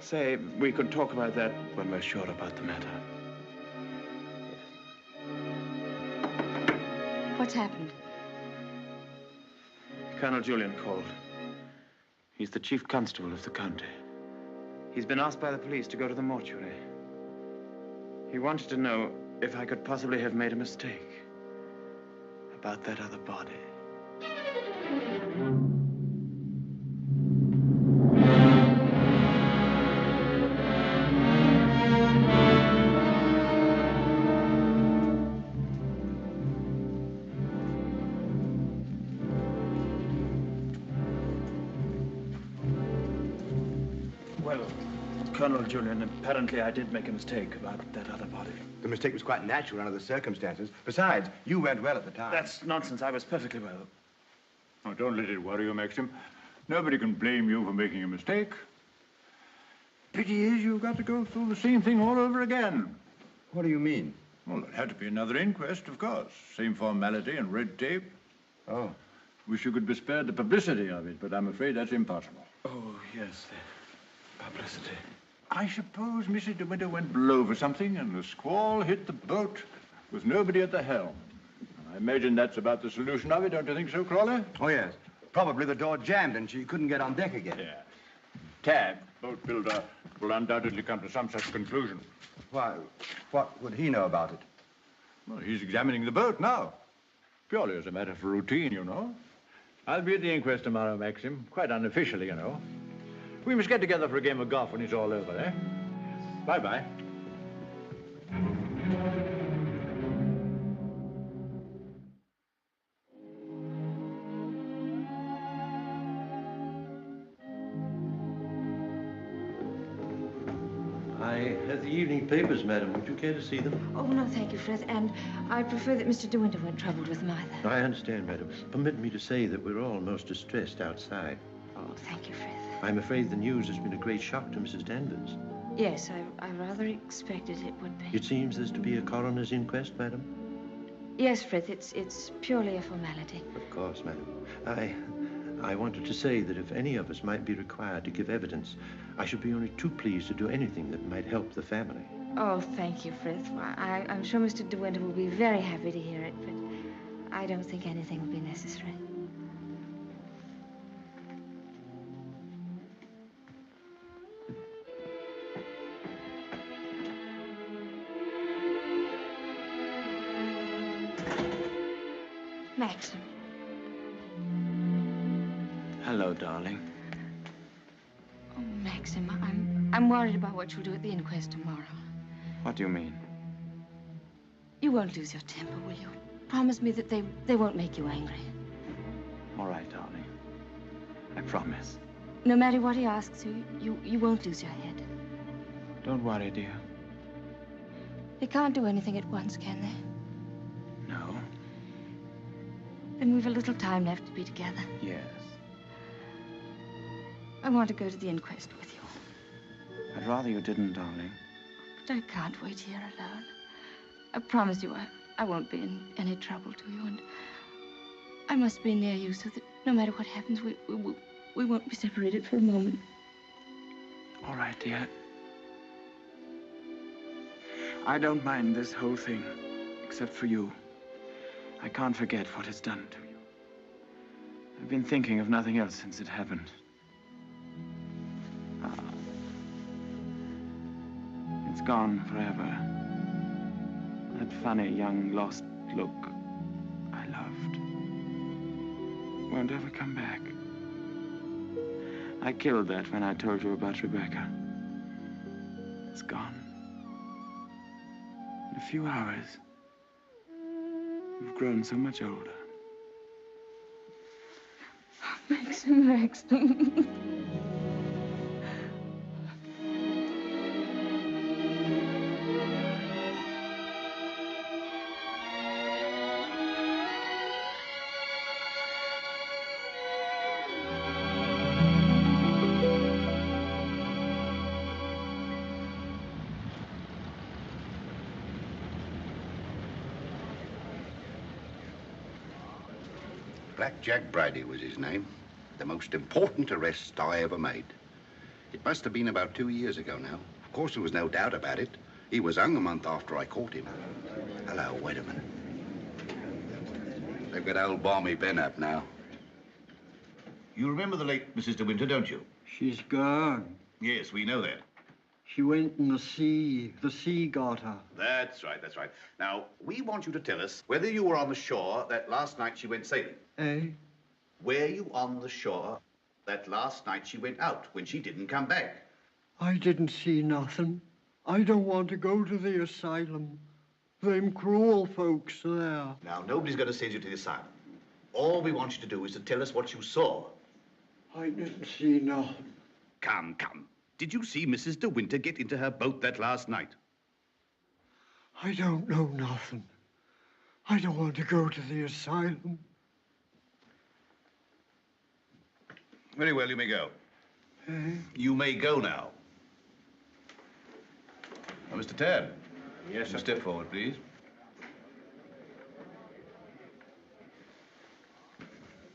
say, we could talk about that when we're sure about the matter. What's happened? Colonel Julian called. He's the chief constable of the county. He's been asked by the police to go to the mortuary. He wanted to know if I could possibly have made a mistake about that other body. Well, Colonel Julian, apparently I did make a mistake about that other body. The mistake was quite natural under the circumstances. Besides, you went well at the time. That's nonsense. I was perfectly well. Oh, don't let it worry you, Maxim. Nobody can blame you for making a mistake. Pity is you've got to go through the same thing all over again. What do you mean? Well, there had to be another inquest, of course. Same formality and red tape. Oh. Wish you could be spared the publicity of it, but I'm afraid that's impossible. Oh, yes, the publicity. I suppose Mrs. De Winter went below for something, and the squall hit the boat with nobody at the helm. I imagine that's about the solution of it, don't you think so, Crawley? Oh, yes. Probably the door jammed and she couldn't get on deck again. Yeah. Tad, boat builder, will undoubtedly come to some such conclusion. Why, what would he know about it? Well, he's examining the boat now. Purely as a matter of routine, you know. I'll be at the inquest tomorrow, Maxim. Quite unofficially, you know. We must get together for a game of golf when it's all over, eh? Bye-bye. I have the evening papers, madam. Would you care to see them? Oh, no, thank you, Frith. And I prefer that Mr. De Winter weren't troubled with them either. I understand, madam. Permit me to say that we're all most distressed outside. Oh, thank you, Frith. I'm afraid the news has been a great shock to Mrs. Danvers. Yes, I rather expected it would be. It seems there's to be a coroner's inquest, madam? Yes, Frith, it's purely a formality. Of course, madam. I wanted to say that if any of us might be required to give evidence, I should be only too pleased to do anything that might help the family. Oh, thank you, Frith. I'm sure Mr. De Winter will be very happy to hear it, but I don't think anything will be necessary. Maxim. Hello, darling. Oh, Maxim, I'm worried about what you'll do at the inquest tomorrow. What do you mean? You won't lose your temper, will you? Promise me that they won't make you angry. All right, darling. I promise. No matter what he asks you won't lose your head. Don't worry, dear. They can't do anything at once, can they? No. Then we've a little time left to be together. Yes. I want to go to the inquest with you. I'd rather you didn't, darling. But I can't wait here alone. I promise you I won't be in any trouble to you, and I must be near you so that no matter what happens, we won't be separated for a moment. All right, dear. I don't mind this whole thing, except for you. I can't forget what it's done to you. I've been thinking of nothing else since it happened. It's gone forever. That funny, young, lost look I loved won't ever come back. I killed that when I told you about Rebecca. It's gone. In a few hours, you've grown so much older. Maxim. Black Jack Brady was his name. The most important arrest I ever made. It must have been about 2 years ago now. Of course, there was no doubt about it. He was hung a month after I caught him. Hello, wait a minute. They've got old Balmy Ben up now. You remember the late Mrs. De Winter, don't you? She's gone. Yes, we know that. She went in the sea. The sea got her. That's right, that's right. Now, we want you to tell us whether you were on the shore that last night she went sailing. Eh? Were you on the shore that last night she went out when she didn't come back? I didn't see nothing. I don't want to go to the asylum. Them cruel folks there. Now, nobody's going to send you to the asylum. All we want you to do is to tell us what you saw. I didn't see nothing. Come, come. Did you see Mrs. De Winter get into her boat that last night? I don't know nothing. I don't want to go to the asylum. Very well, you may go. Eh? You may go now. Now, Mr. Tad. Yes, sir. Step forward, please.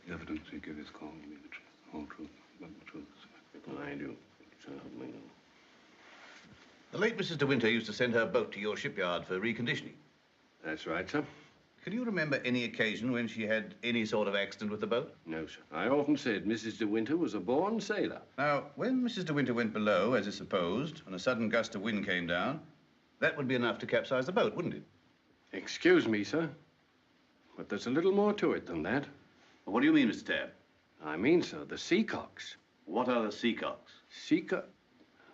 The evidence you give is calling me the truth, whole truth, but the truth. I do. So help me now. The late Mrs. De Winter used to send her boat to your shipyard for reconditioning. That's right, sir. Can you remember any occasion when she had any sort of accident with the boat? No, sir. I often said Mrs. De Winter was a born sailor. Now, when Mrs. De Winter went below, as is supposed, and a sudden gust of wind came down, that would be enough to capsize the boat, wouldn't it? Excuse me, sir, but there's a little more to it than that. Well, what do you mean, Mr. Tabb? I mean, sir, the seacocks. What are the seacocks?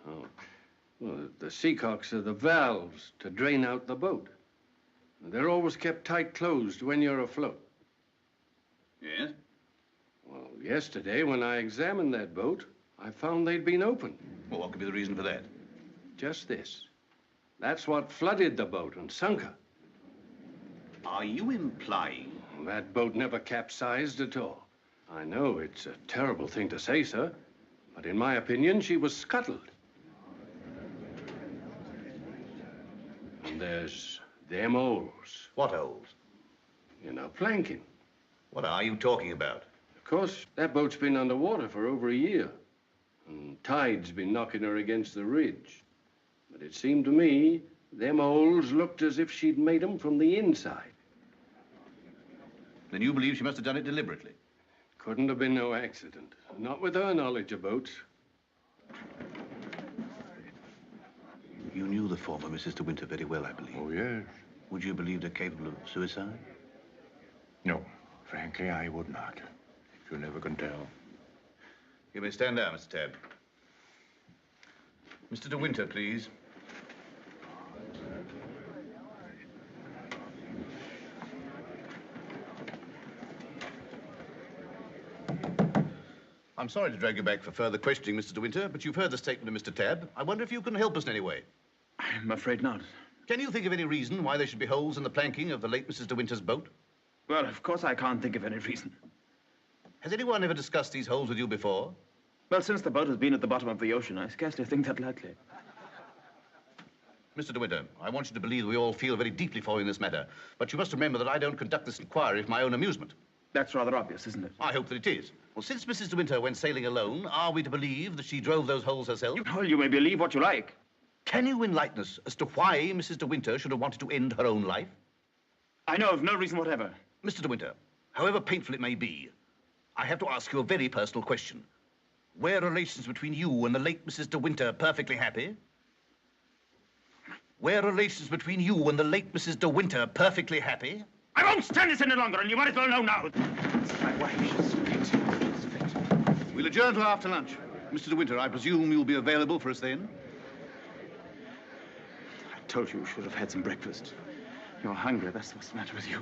Oh, well, the seacocks are the valves to drain out the boat. They're always kept tight closed when you're afloat. Yes? Well, yesterday, when I examined that boat, I found they'd been opened. Well, what could be the reason for that? Just this. That's what flooded the boat and sunk her. Are you implying? That boat never capsized at all. I know it's a terrible thing to say, sir, but in my opinion, she was scuttled. And there's them holes. What holes? You know, planking. What are you talking about? Of course, that boat's been underwater for over a year. And tide's been knocking her against the ridge. But it seemed to me, them holes looked as if she'd made them from the inside. Then you believe she must have done it deliberately? Couldn't have been no accident. Not with her knowledge of boats. You knew the former Mrs. De Winter very well, I believe. Oh, yes. Would you believe her capable of suicide? No, frankly, I would not. You never can tell. You may stand down, Mr. Tabb. Mr. De Winter, please. I'm sorry to drag you back for further questioning, Mr. De Winter, but you've heard the statement of Mr. Tabb. I wonder if you can help us in any way. I'm afraid not. Can you think of any reason why there should be holes in the planking of the late Mrs. De Winter's boat? Well, of course I can't think of any reason. Has anyone ever discussed these holes with you before? Well, since the boat has been at the bottom of the ocean, I scarcely think that likely. Mr. De Winter, I want you to believe we all feel very deeply for you in this matter. But you must remember that I don't conduct this inquiry for my own amusement. That's rather obvious, isn't it? I hope that it is. Well, since Mrs. De Winter went sailing alone, are we to believe that she drove those holes herself? Well, you may believe what you like. Can you enlighten us as to why Mrs. De Winter should have wanted to end her own life? I know of no reason whatever. Mr. De Winter, however painful it may be, I have to ask you a very personal question. Were relations between you and the late Mrs. De Winter perfectly happy? Were relations between you and the late Mrs. De Winter perfectly happy? I won't stand this any longer, and you might as well know now. My wife, she's fit. We'll adjourn till after lunch. Mr. De Winter, I presume you'll be available for us then? I told you should have had some breakfast. You're hungry, that's what's the matter with you.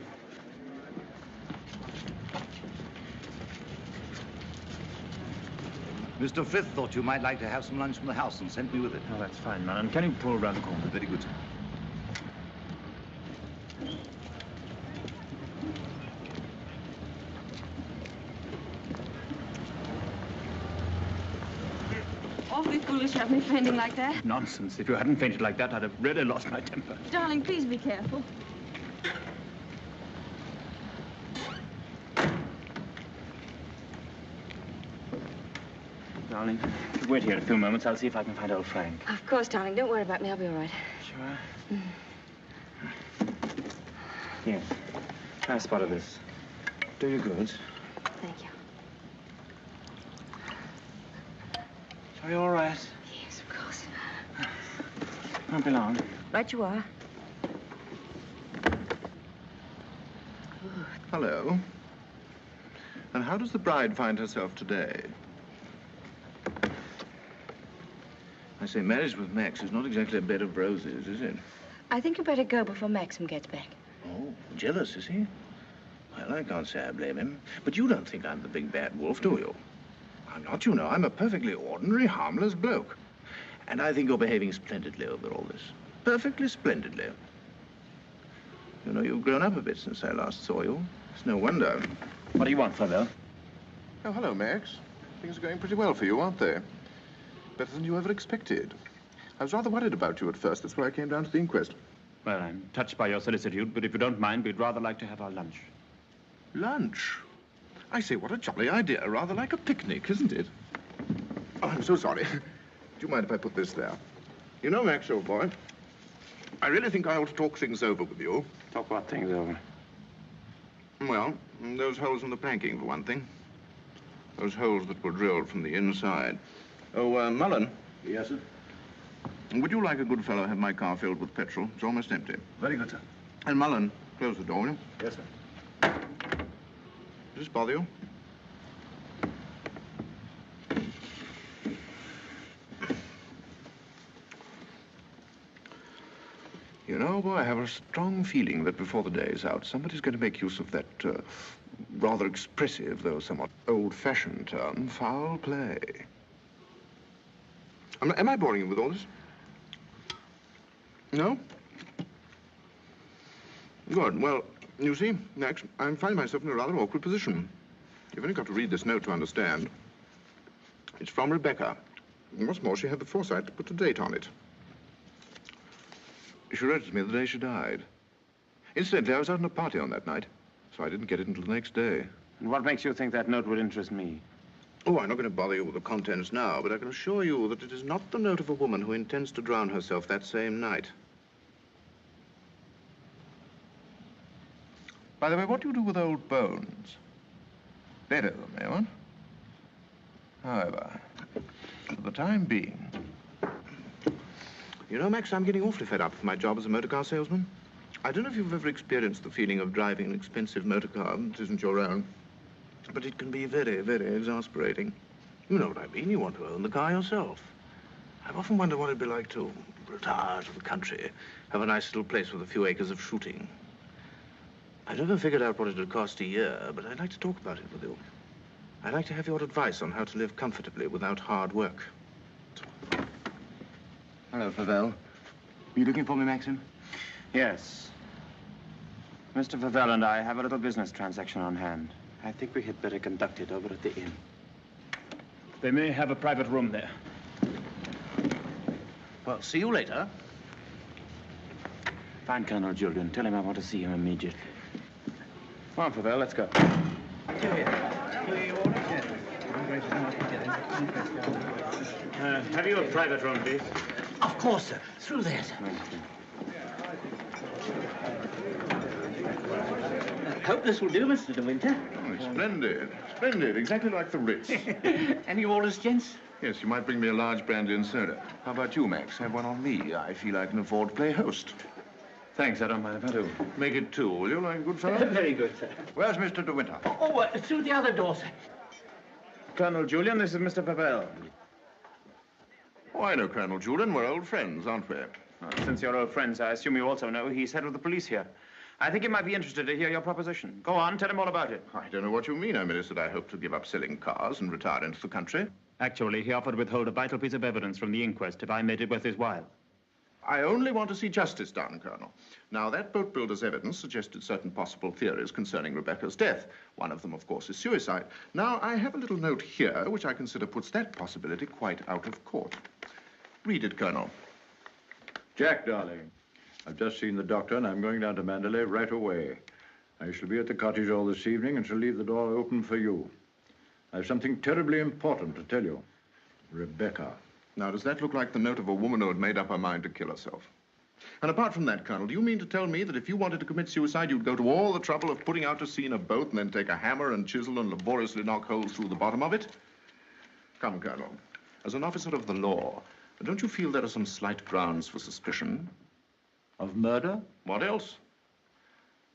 Mr. Frith thought you might like to have some lunch from the house and sent me with it. Oh, that's fine, man. And can you pull around the corner? Very good, sir. Awfully foolish to have me fainting like that. Nonsense. If you hadn't fainted like that, I'd have really lost my temper. Darling, please be careful. Darling, wait here a few moments. I'll see if I can find old Frank. Of course, darling. Don't worry about me. I'll be all right. Sure? Here. Try a spot of this. Do you good. Thank you. Are you all right? Yes, of course. Won't be long. Right you are. Hello. And how does the bride find herself today? I say, marriage with Max is not exactly a bed of roses, is it? I think you better go before Maxim gets back. Oh, jealous, is he? Well, I can't say I blame him. But you don't think I'm the big bad wolf, do you? I'm not, you know. I'm a perfectly ordinary, harmless bloke. And I think you're behaving splendidly over all this. Perfectly splendidly. You know, you've grown up a bit since I last saw you. It's no wonder. What do you want, Father? Oh, hello, Max. Things are going pretty well for you, aren't they? Better than you ever expected. I was rather worried about you at first. That's why I came down to the inquest. Well, I'm touched by your solicitude, but if you don't mind, we'd rather like to have our lunch. Lunch? I say, what a jolly idea. Rather like a picnic, isn't it? Oh, I'm so sorry. Do you mind if I put this there? You know, Max, old boy, I really think I ought to talk things over with you. Talk what things over? Well, those holes in the planking, for one thing. Those holes that were drilled from the inside. Oh, Mullen. Yes, sir? Would you, like a good fellow, have my car filled with petrol? It's almost empty. Very good, sir. And Mullen, close the door, will you? Yes, sir. Does this bother you? You know, boy, I have a strong feeling that before the day is out, somebody's going to make use of that rather expressive, though somewhat old-fashioned term, foul play. Am I boring you with all this? No? Good. Well, you see, Max, I'm finding myself in a rather awkward position. You've only got to read this note to understand. It's from Rebecca. And what's more, she had the foresight to put a date on it. She wrote it to me the day she died. Incidentally, I was out on a party on that night, so I didn't get it until the next day. And what makes you think that note would interest me? Oh, I'm not going to bother you with the contents now, but I can assure you that it is not the note of a woman who intends to drown herself that same night. By the way, what do you do with old bones? Bury them, eh, what? However, for the time being... You know, Max, I'm getting awfully fed up with my job as a motor car salesman. I don't know if you've ever experienced the feeling of driving an expensive motor car that isn't your own, but it can be very, very exasperating. You know what I mean. You want to own the car yourself. I've often wondered what it'd be like to retire to the country, have a nice little place with a few acres of shooting. I've never figured out what it would cost a year, but I'd like to talk about it with you. I'd like to have your advice on how to live comfortably without hard work. Hello, Favell. Are you looking for me, Maxim? Yes. Mr. Favell and I have a little business transaction on hand. I think we had better conduct it over at the inn. They may have a private room there. Well, see you later. Find Colonel Julian. Tell him I want to see him immediately. Come on, Favell, let's go. Have you a private room, please? Of course, sir. Through there, sir. Hope this will do, Mr. De Winter. Oh, splendid. Splendid. Exactly like the Ritz. Any orders, gents? Yes, you might bring me a large brandy and soda. How about you, Max? Have one on me. I feel I can afford to play host. Thanks, I don't mind if I do. Make it two, will you, like a good fellow? Very good, sir. Where's Mr. De Winter? Oh, through the other door, sir. Colonel Julian, this is Mr. Favell. Oh, I know Colonel Julian. We're old friends, aren't we? Well, since you're old friends, I assume you also know he's head of the police here. I think he might be interested to hear your proposition. Go on, tell him all about it. I don't know what you mean. I merely said I hope to give up selling cars and retire into the country. Actually, he offered to withhold a vital piece of evidence from the inquest if I made it worth his while. I only want to see justice done, Colonel. Now, that boat builder's evidence suggested certain possible theories concerning Rebecca's death. One of them, of course, is suicide. Now, I have a little note here which I consider puts that possibility quite out of court. Read it, Colonel. Jack, darling, I've just seen the doctor, and I'm going down to Mandalay right away. I shall be at the cottage all this evening and shall leave the door open for you. I have something terribly important to tell you. Rebecca. Now, does that look like the note of a woman who had made up her mind to kill herself? And apart from that, Colonel, do you mean to tell me that if you wanted to commit suicide, you'd go to all the trouble of putting out to sea in a boat and then take a hammer and chisel and laboriously knock holes through the bottom of it? Come, Colonel, as an officer of the law, don't you feel there are some slight grounds for suspicion? Of murder? What else?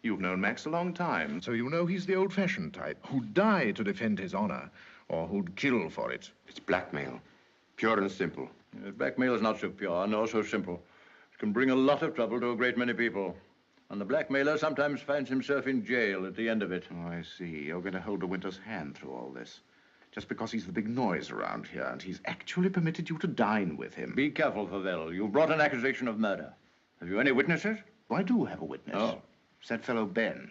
You've known Max a long time, so you know he's the old-fashioned type who'd die to defend his honor, or who'd kill for it. It's blackmail. Pure and simple. Blackmail is not so pure, nor so simple. It can bring a lot of trouble to a great many people. And the blackmailer sometimes finds himself in jail at the end of it. Oh, I see. You're going to hold De Winter's hand through all this. Just because he's the big noise around here, and he's actually permitted you to dine with him. Be careful, Favell. You've brought an accusation of murder. Have you any witnesses? I do have a witness. Oh. It's that fellow Ben.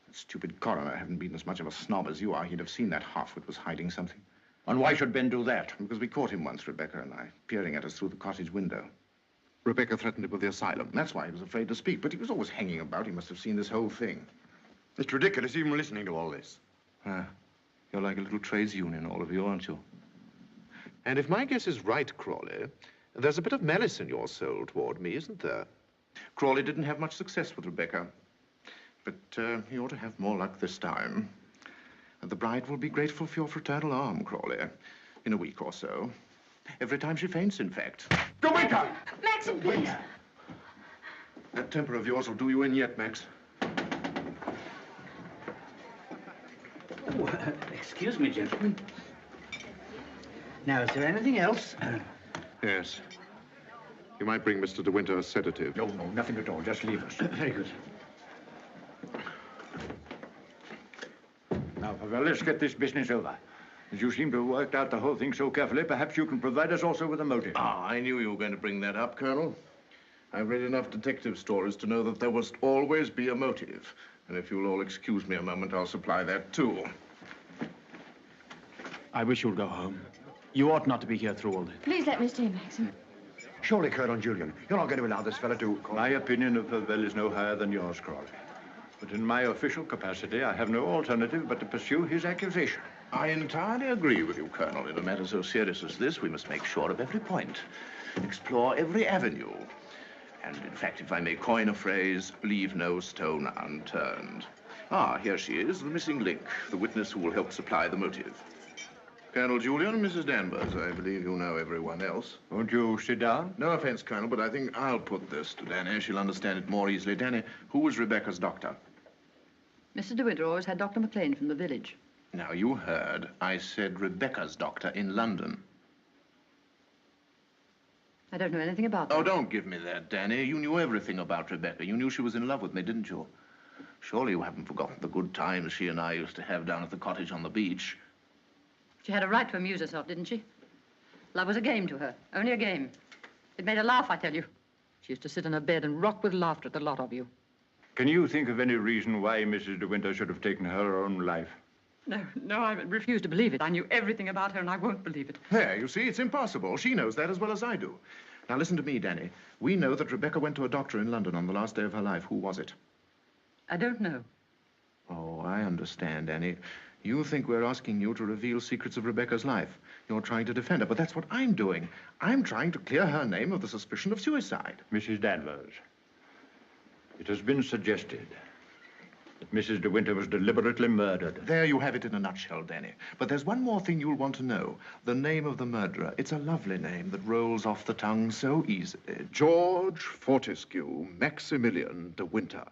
That stupid coroner hadn't been as much of a snob as you are. He'd have seen that half-wit was hiding something. And why should Ben do that? Because we caught him once, Rebecca and I, peering at us through the cottage window. Rebecca threatened him with the asylum. That's why he was afraid to speak. But he was always hanging about. He must have seen this whole thing. It's ridiculous even listening to all this. You're like a little trades union, all of you, aren't you? And if my guess is right, Crawley, there's a bit of malice in your soul toward me, isn't there? Crawley didn't have much success with Rebecca. But he ought to have more luck this time. And the bride will be grateful for your fraternal arm, Crawley, in a week or so. Every time she faints, in fact. De Winter! Max, please. That temper of yours will do you in yet, Max. Oh, excuse me, gentlemen. Now, is there anything else? Yes. You might bring Mr. De Winter a sedative. No, nothing at all. Just leave us. Very good. Now, Favell, let's get this business over. As you seem to have worked out the whole thing so carefully, perhaps you can provide us also with a motive. I knew you were going to bring that up, Colonel. I've read enough detective stories to know that there must always be a motive. And if you'll all excuse me a moment, I'll supply that, too. I wish you'd go home. You ought not to be here through all this. Please let me stay, Maxim. Surely, Colonel Julian, you're not going to allow this fellow to... My opinion of Favell is no higher than yours, Crawley. But in my official capacity, I have no alternative but to pursue his accusation. I entirely agree with you, Colonel. In a matter so serious as this, we must make sure of every point, explore every avenue. And, in fact, if I may coin a phrase, leave no stone unturned. Here she is, the missing link, the witness who will help supply the motive. Colonel Julian, Mrs. Danvers, I believe you know everyone else. Won't you sit down? No offense, Colonel, but I think I'll put this to Danny. She'll understand it more easily. Danny, who was Rebecca's doctor? Mr. De Winter always had Dr. McLean from the village. Now, you heard. I said Rebecca's doctor in London. I don't know anything about that. Oh, don't give me that, Danny. You knew everything about Rebecca. You knew she was in love with me, didn't you? Surely you haven't forgotten the good times she and I used to have down at the cottage on the beach. She had a right to amuse herself, didn't she? Love was a game to her, only a game. It made her laugh, I tell you. She used to sit in her bed and rock with laughter at the lot of you. Can you think of any reason why Mrs. De Winter should have taken her own life? No, I refuse to believe it. I knew everything about her, and I won't believe it. There, you see, it's impossible. She knows that as well as I do. Now, listen to me, Danny. We know that Rebecca went to a doctor in London on the last day of her life. Who was it? I don't know. Oh, I understand, Danny. You think we're asking you to reveal secrets of Rebecca's life. You're trying to defend her, but that's what I'm doing. I'm trying to clear her name of the suspicion of suicide. Mrs. Danvers, it has been suggested that Mrs. De Winter was deliberately murdered. There you have it in a nutshell, Danny. But there's one more thing you'll want to know. The name of the murderer. It's a lovely name that rolls off the tongue so easily. George Fortescue Maximilian De Winter.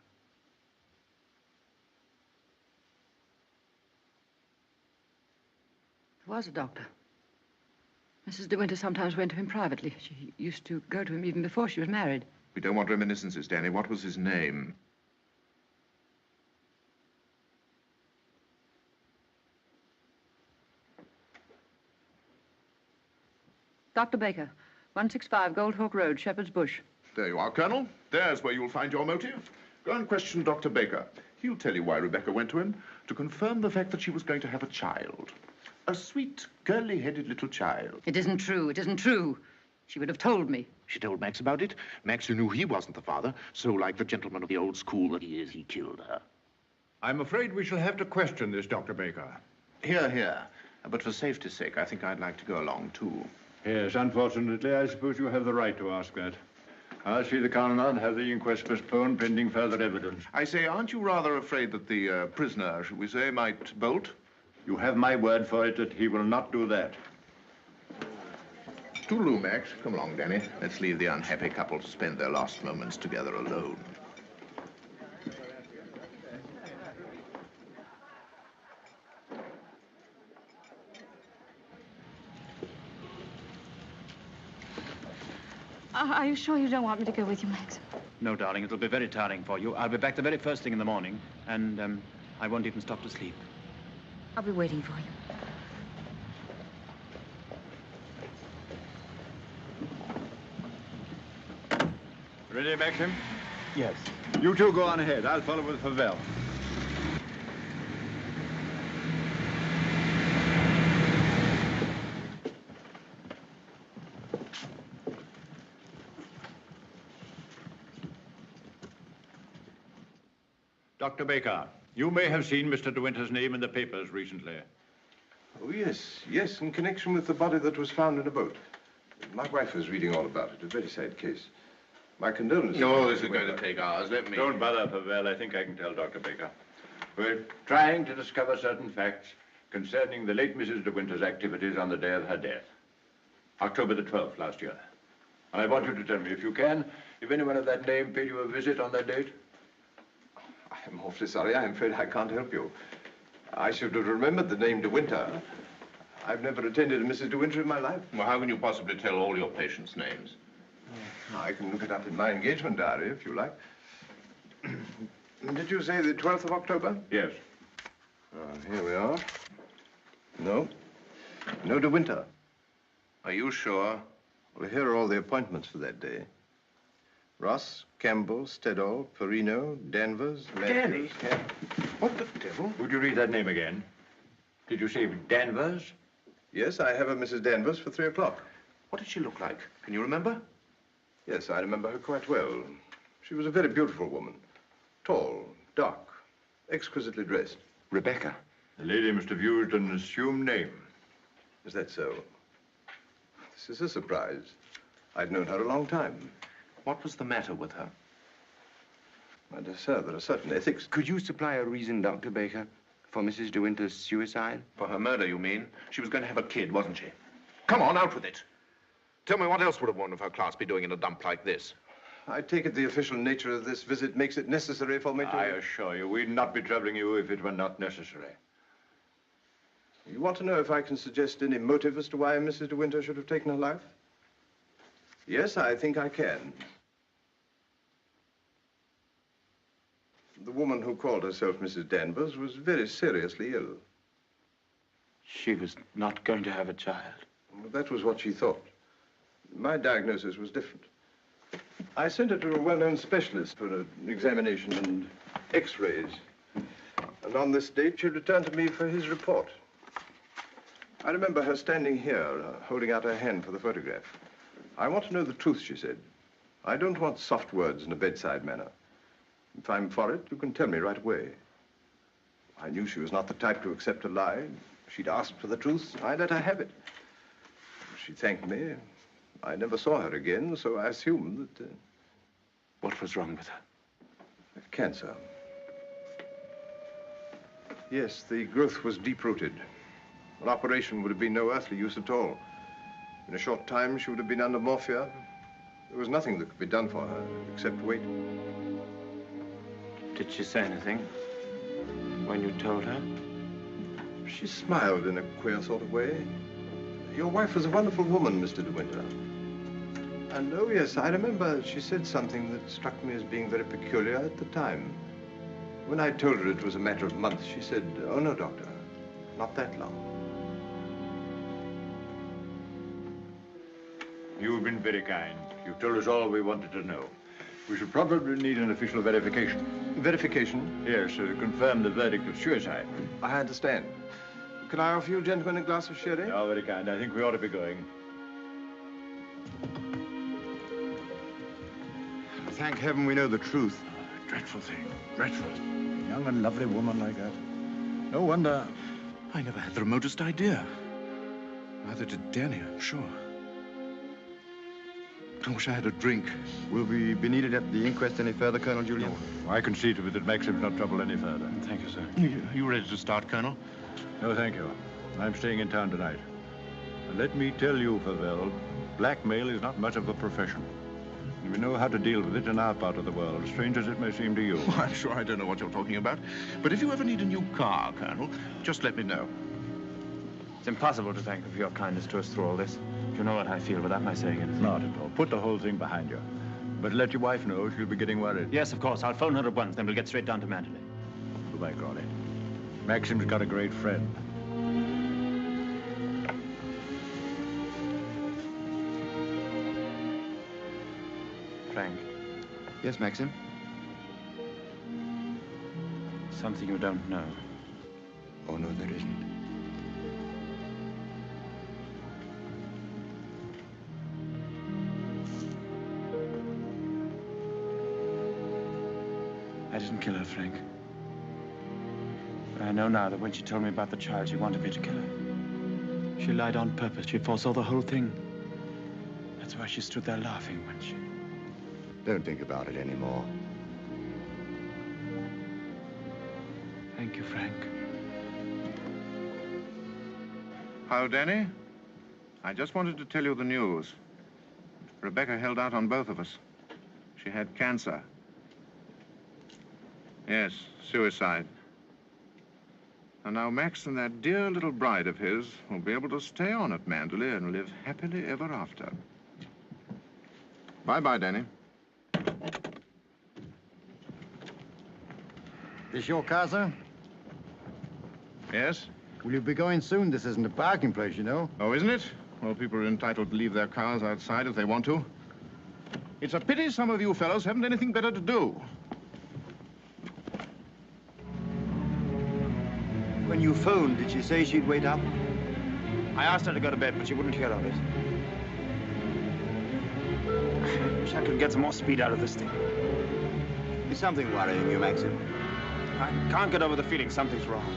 There was a doctor. Mrs. De Winter sometimes went to him privately. She used to go to him even before she was married. We don't want reminiscences, Danny. What was his name? Dr. Baker, 165 Goldhawk Road, Shepherd's Bush. There you are, Colonel. There's where you'll find your motive. Go and question Dr. Baker. He'll tell you why Rebecca went to him, to confirm the fact that she was going to have a child. A sweet, curly-headed little child. It isn't true. It isn't true. She would have told me. She told Max about it. Max, who knew he wasn't the father, so like the gentleman of the old school that he is, he killed her. I'm afraid we shall have to question this, Dr. Baker. Here, here. But for safety's sake, I think I'd like to go along, too. Yes, unfortunately, I suppose you have the right to ask that. I'll see the coroner and have the inquest postponed pending further evidence. I say, aren't you rather afraid that the prisoner, should we say, might bolt? You have my word for it that he will not do that. Toodaloo, Max. Come along, Danny. Let's leave the unhappy couple to spend their last moments together alone. Are you sure you don't want me to go with you, Max? No, darling, it'll be very tiring for you. I'll be back the very first thing in the morning, and I won't even stop to sleep. I'll be waiting for you. Ready, Maxim? Yes. You two go on ahead. I'll follow with Favell. Dr. Baker, you may have seen Mr. De Winter's name in the papers recently. Oh, yes, yes, in connection with the body that was found in a boat. My wife was reading all about it. A very sad case. My condolences. No, this is going to take hours. Let me... Don't bother, Favell. I think I can tell Dr. Baker. We're trying to discover certain facts concerning the late Mrs. De Winter's activities on the day of her death. October the 12th last year. And I want you to tell me, if you can, if anyone of that name paid you a visit on that date. I'm awfully sorry. I'm afraid I can't help you. I should have remembered the name De Winter. I've never attended a Mrs. De Winter in my life. Well, how can you possibly tell all your patients' names? I can look it up in my engagement diary, if you like. Did you say the 12th of October? Yes. Here we are. No. No De Winter. Are you sure? Well, here are all the appointments for that day. Ross, Campbell, Stedall, Perino, Danvers, Danny? Yeah. What the devil? Would you read that name again? Did you say Danvers? Yes, I have a Mrs. Danvers for 3 o'clock. What did she look like? Can you remember? Yes, I remember her quite well. She was a very beautiful woman. Tall, dark, exquisitely dressed. Rebecca. The lady must have used an assumed name. Is that so? This is a surprise. I'd known her a long time. What was the matter with her? My dear sir, there are certain ethics. Could you supply a reason, Dr. Baker, for Mrs. De Winter's suicide? For her murder, you mean? She was going to have a kid, wasn't she? Come on, out with it. Tell me, what else would a woman of her class be doing in a dump like this? I take it the official nature of this visit makes it necessary for me to... I assure you, we'd not be troubling you if it were not necessary. You want to know if I can suggest any motive as to why Mrs. De Winter should have taken her life? Yes, I think I can. The woman who called herself Mrs. Danvers was very seriously ill. She was not going to have a child. Well, that was what she thought. My diagnosis was different. I sent her to a well-known specialist for an examination and x-rays. And on this date, she returned to me for his report. I remember her standing here, holding out her hand for the photograph. I want to know the truth, she said. I don't want soft words in a bedside manner. If I'm for it, you can tell me right away. I knew she was not the type to accept a lie. She'd asked for the truth. I let her have it. She thanked me. I never saw her again, so I assumed that... What was wrong with her? Cancer. Yes, the growth was deep-rooted. An operation would have been no earthly use at all. In a short time, she would have been under morphia. There was nothing that could be done for her, except wait. Did she say anything when you told her? She smiled in a queer sort of way. Your wife was a wonderful woman, Mr. De Winter. And, oh, yes, I remember she said something that struck me as being very peculiar at the time. When I told her it was a matter of months, she said, "Oh, no, doctor, not that long." You've been very kind. You've told us all we wanted to know. We should probably need an official verification. Verification? Yes, to confirm the verdict of suicide. I understand. Can I offer you gentlemen a glass of sherry? Oh, very kind. I think we ought to be going. Thank heaven we know the truth. Dreadful thing. Dreadful. A young and lovely woman like that. No wonder I never had the remotest idea. Neither did Danny, I'm sure. I wish I had a drink. Will we be needed at the inquest any further, Colonel Julian? No, I can see to it that Maxim's not troubled any further. Thank you, sir. You ready to start, Colonel? No, thank you. I'm staying in town tonight. And let me tell you, Favell, blackmail is not much of a profession. And we know how to deal with it in our part of the world, strange as it may seem to you. Oh, I'm sure I don't know what you're talking about. But if you ever need a new car, Colonel, just let me know. It's impossible to thank you for your kindness to us through all this. You know what I feel without my saying it. Not at all. Put the whole thing behind you. But let your wife know she'll be getting worried. Yes, of course. I'll phone her at once, then we'll get straight down to Mandalay. Goodbye, Crawley. Maxim's got a great friend. Frank. Yes, Maxim? Something you don't know. Oh, no, there isn't. I didn't kill her, Frank. But I know now that when she told me about the child, she wanted me to kill her. She lied on purpose. She foresaw the whole thing. That's why she stood there laughing when she... Don't think about it anymore. Thank you, Frank. Hello, Danny. I just wanted to tell you the news. Rebecca held out on both of us. She had cancer. Yes, suicide. And now Max and that dear little bride of his will be able to stay on at Mandalay and live happily ever after. Bye-bye, Danny. This your car, sir? Yes? Will you be going soon? This isn't a parking place, you know. Oh, isn't it? Well, people are entitled to leave their cars outside if they want to. It's a pity some of you fellows haven't anything better to do. When you phoned, did she say she'd wait up? I asked her to go to bed, but she wouldn't hear of it. I wish I could get some more speed out of this thing. Is something worrying you, Maxim? I can't get over the feeling something's wrong.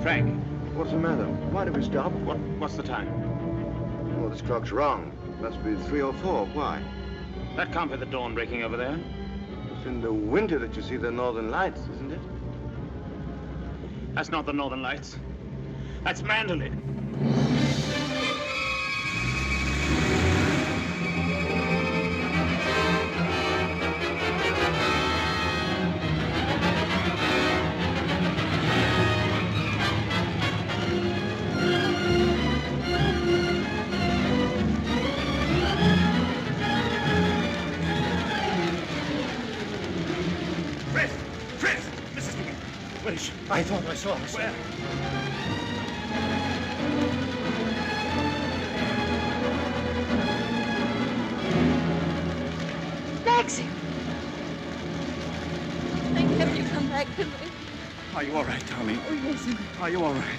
Frank. What's the matter? Why did we stop? What's the time? Well, this clock's wrong. It must be 3 or 4. Why? That can't be the dawn breaking over there. It's in the winter that you see the northern lights, isn't it? That's not the northern lights. That's Mandalay. Please. I thought I saw her. Where? Maxim! Thank heaven you come back to me. Are you all right, darling? Oh, yes. Are you all right?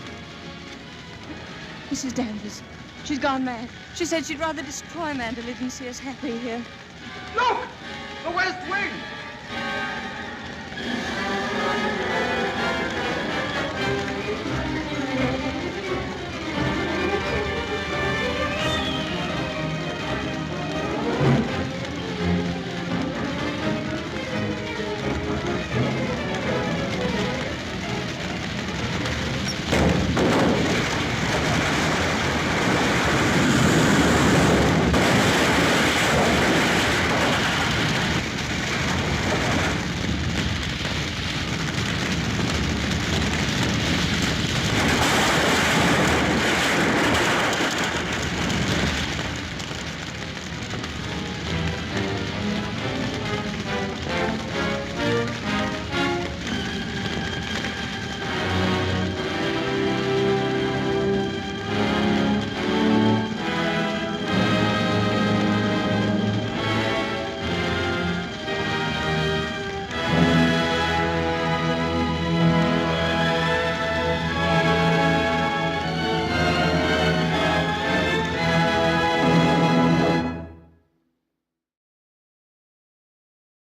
Mrs. Danvers, she's gone mad. She said she'd rather destroy Mandalay than see us happy here. Look! The West Wing!